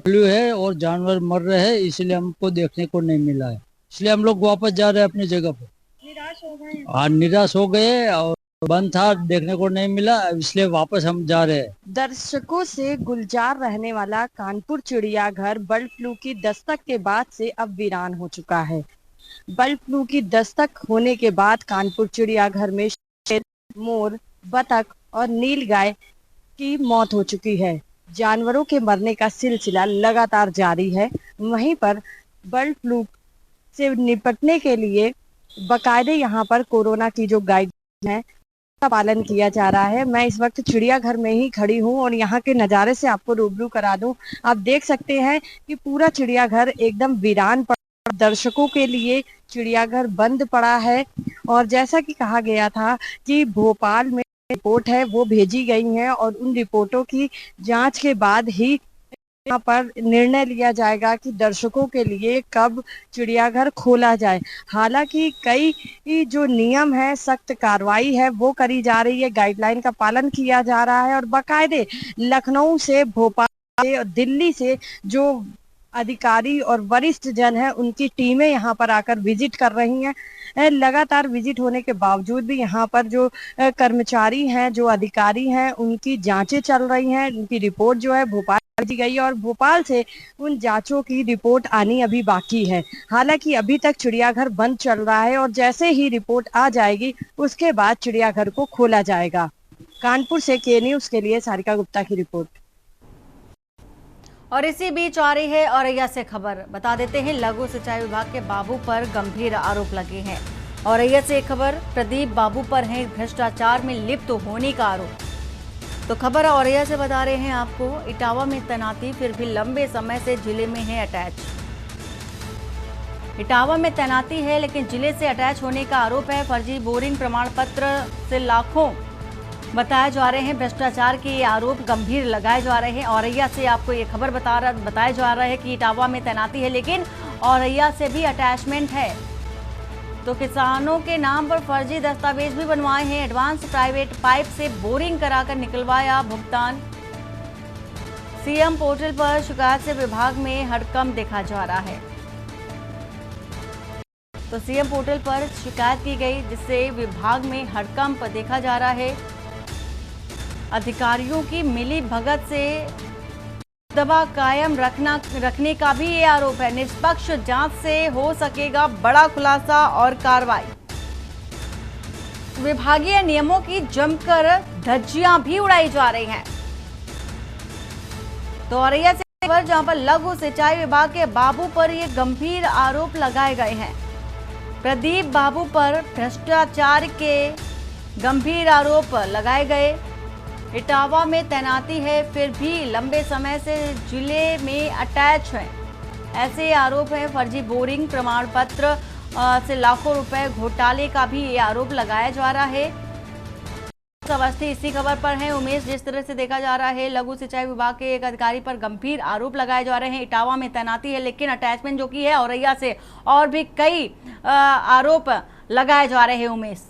फ्लू है और जानवर मर रहे हैं, इसलिए हमको देखने को नहीं मिला है, इसलिए हम लोग वापस जा रहे हैं अपनी जगह पर। निराश हो गए। हाँ, निराश हो गए और बंद था, देखने को नहीं मिला, इसलिए वापस हम जा रहे हैं। दर्शकों से गुलजार रहने वाला कानपुर चिड़ियाघर बर्ड फ्लू की दस्तक के बाद से अब वीरान हो चुका है। बर्ड फ्लू की दस्तक होने के बाद कानपुर चिड़ियाघर में शेर, मोर, बतख और नीलगाय की मौत हो चुकी है। जानवरों के मरने का सिलसिला लगातार जारी है। वहीं पर बर्ड फ्लू से निपटने के लिए बाकायदे यहाँ पर कोरोना की जो गाइडलाइन है का पालन किया जा रहा है। मैं इस वक्त चिड़ियाघर में ही खड़ी हूँ और यहाँ के नज़ारे से आपको रूबरू करा दूं। आप देख सकते हैं कि पूरा चिड़ियाघर एकदम वीरान पड़ा, दर्शकों के लिए चिड़ियाघर बंद पड़ा है। और जैसा कि कहा गया था कि भोपाल में रिपोर्ट है वो भेजी गई है और उन रिपोर्टों की जांच के बाद ही यहाँ पर निर्णय लिया जाएगा कि दर्शकों के लिए कब चिड़ियाघर खोला जाए। हालांकि कई जो नियम है, सख्त कार्रवाई है वो करी जा रही है, गाइडलाइन का पालन किया जा रहा है और बाकायदे लखनऊ से, भोपाल से और दिल्ली से जो अधिकारी और वरिष्ठ जन है उनकी टीमें यहाँ पर आकर विजिट कर रही हैं। लगातार विजिट होने के बावजूद भी यहाँ पर जो कर्मचारी हैं, जो अधिकारी हैं, उनकी जांचें चल रही हैं। उनकी रिपोर्ट जो है भोपाल भेजी गई है और भोपाल से उन जांचों की रिपोर्ट आनी अभी बाकी है। हालांकि अभी तक चिड़ियाघर बंद चल रहा है और जैसे ही रिपोर्ट आ जाएगी उसके बाद चिड़ियाघर को खोला जाएगा। कानपुर से के न्यूज़ के लिए सारिका गुप्ता की रिपोर्ट। और इसी बीच आ रही है औरैया से खबर, बता देते हैं लघु सिंचाई विभाग के बाबू पर गंभीर आरोप लगे हैं। औरैया से खबर, प्रदीप बाबू पर है भ्रष्टाचार में लिप्त होने का आरोप। तो खबर औरैया से बता रहे हैं आपको, इटावा में तैनाती फिर भी लंबे समय से जिले में है अटैच। इटावा में तैनाती है लेकिन जिले से अटैच होने का आरोप है। फर्जी बोरिंग प्रमाण पत्र से लाखों बताए जा रहे हैं। भ्रष्टाचार के ये आरोप गंभीर लगाए जा रहे हैं। औरैया से आपको ये खबर बताया जा रहा है कि इटावा में तैनाती है लेकिन औरैया से भी अटैचमेंट है। तो किसानों के नाम पर फर्जी दस्तावेज भी बनवाए हैं। एडवांस प्राइवेट पाइप से बोरिंग कराकर निकलवाया भुगतान। सीएम पोर्टल पर शिकायत से विभाग में हड़कंप देखा जा रहा है। तो सीएम पोर्टल पर शिकायत की गई जिससे विभाग में हड़कंप देखा जा रहा है। अधिकारियों की मिली भगत से दबा कायम रखने का भी ये आरोप है। निष्पक्ष जांच से हो सकेगा बड़ा खुलासा और कार्रवाई। विभागीय नियमों की जमकर धज्जियां भी उड़ाई जा रही हैं। तो औरैया से जहां पर लघु सिंचाई विभाग के बाबू पर ये गंभीर आरोप लगाए गए हैं। प्रदीप बाबू पर भ्रष्टाचार के गंभीर आरोप लगाए गए। इटावा में तैनाती है फिर भी लंबे समय से जिले में अटैच है, ऐसे आरोप हैं। फर्जी बोरिंग प्रमाण पत्र से लाखों रुपए घोटाले का भी ये आरोप लगाया जा रहा है। अवस्थी इसी खबर पर है उमेश। जिस तरह से देखा जा रहा है लघु सिंचाई विभाग के एक अधिकारी पर गंभीर आरोप लगाए जा रहे हैं। इटावा में तैनाती है लेकिन अटैचमेंट जो की है औरैया से, और भी कई आरोप लगाए जा रहे हैं उमेश।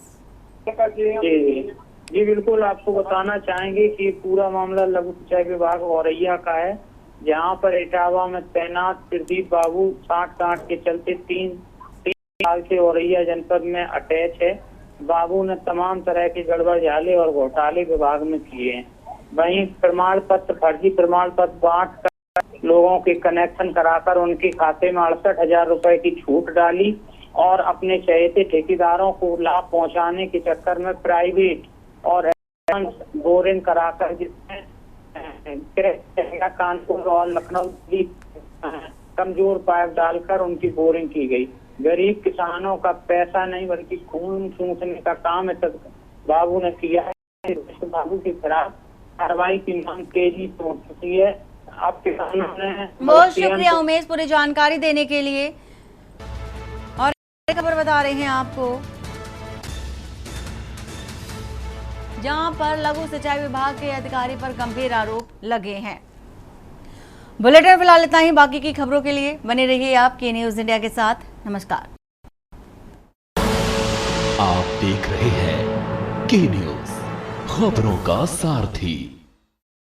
जी बिल्कुल, आपको बताना चाहेंगे कि पूरा मामला लघु सिंचाई विभाग औरैया का है, जहां पर इटावा में तैनात प्रदीप बाबू 60 के चलते 3 साल से औरैया जनपद में अटैच है। बाबू ने तमाम तरह के गड़बड़ झाले और घोटाले विभाग में किए हैं। वहीं प्रमाण पत्र, फर्जी प्रमाण पत्र बांट कर लोगों के कनेक्शन कराकर उनके खाते में 68,000 रुपए की छूट डाली और अपने चहेते ठेकेदारों को लाभ पहुंचाने के चक्कर में प्राइवेट और बोरिंग कराकर, जिसमें कानपुर और लखनऊ की कमजोर पाइप डालकर उनकी बोरिंग की गई। गरीब किसानों का पैसा नहीं बल्कि खून चूसने का काम है बाबू ने किया है। बाबू के खिलाफ कार्रवाई की मांग तेजी से उठ चुकी है। अब किसानों ने बहुत शुक्रिया उमेश पूरी जानकारी देने के लिए। और खबर बता रहे हैं आपको जहां पर लघु सिंचाई विभाग के अधिकारी पर गंभीर आरोप लगे हैं। बुलेटिन फिलहाल इतना ही। बाकी की खबरों के लिए बने रहिए आप के न्यूज इंडिया के साथ। नमस्कार। आप देख रहे हैं के न्यूज, खबरों का सारथी।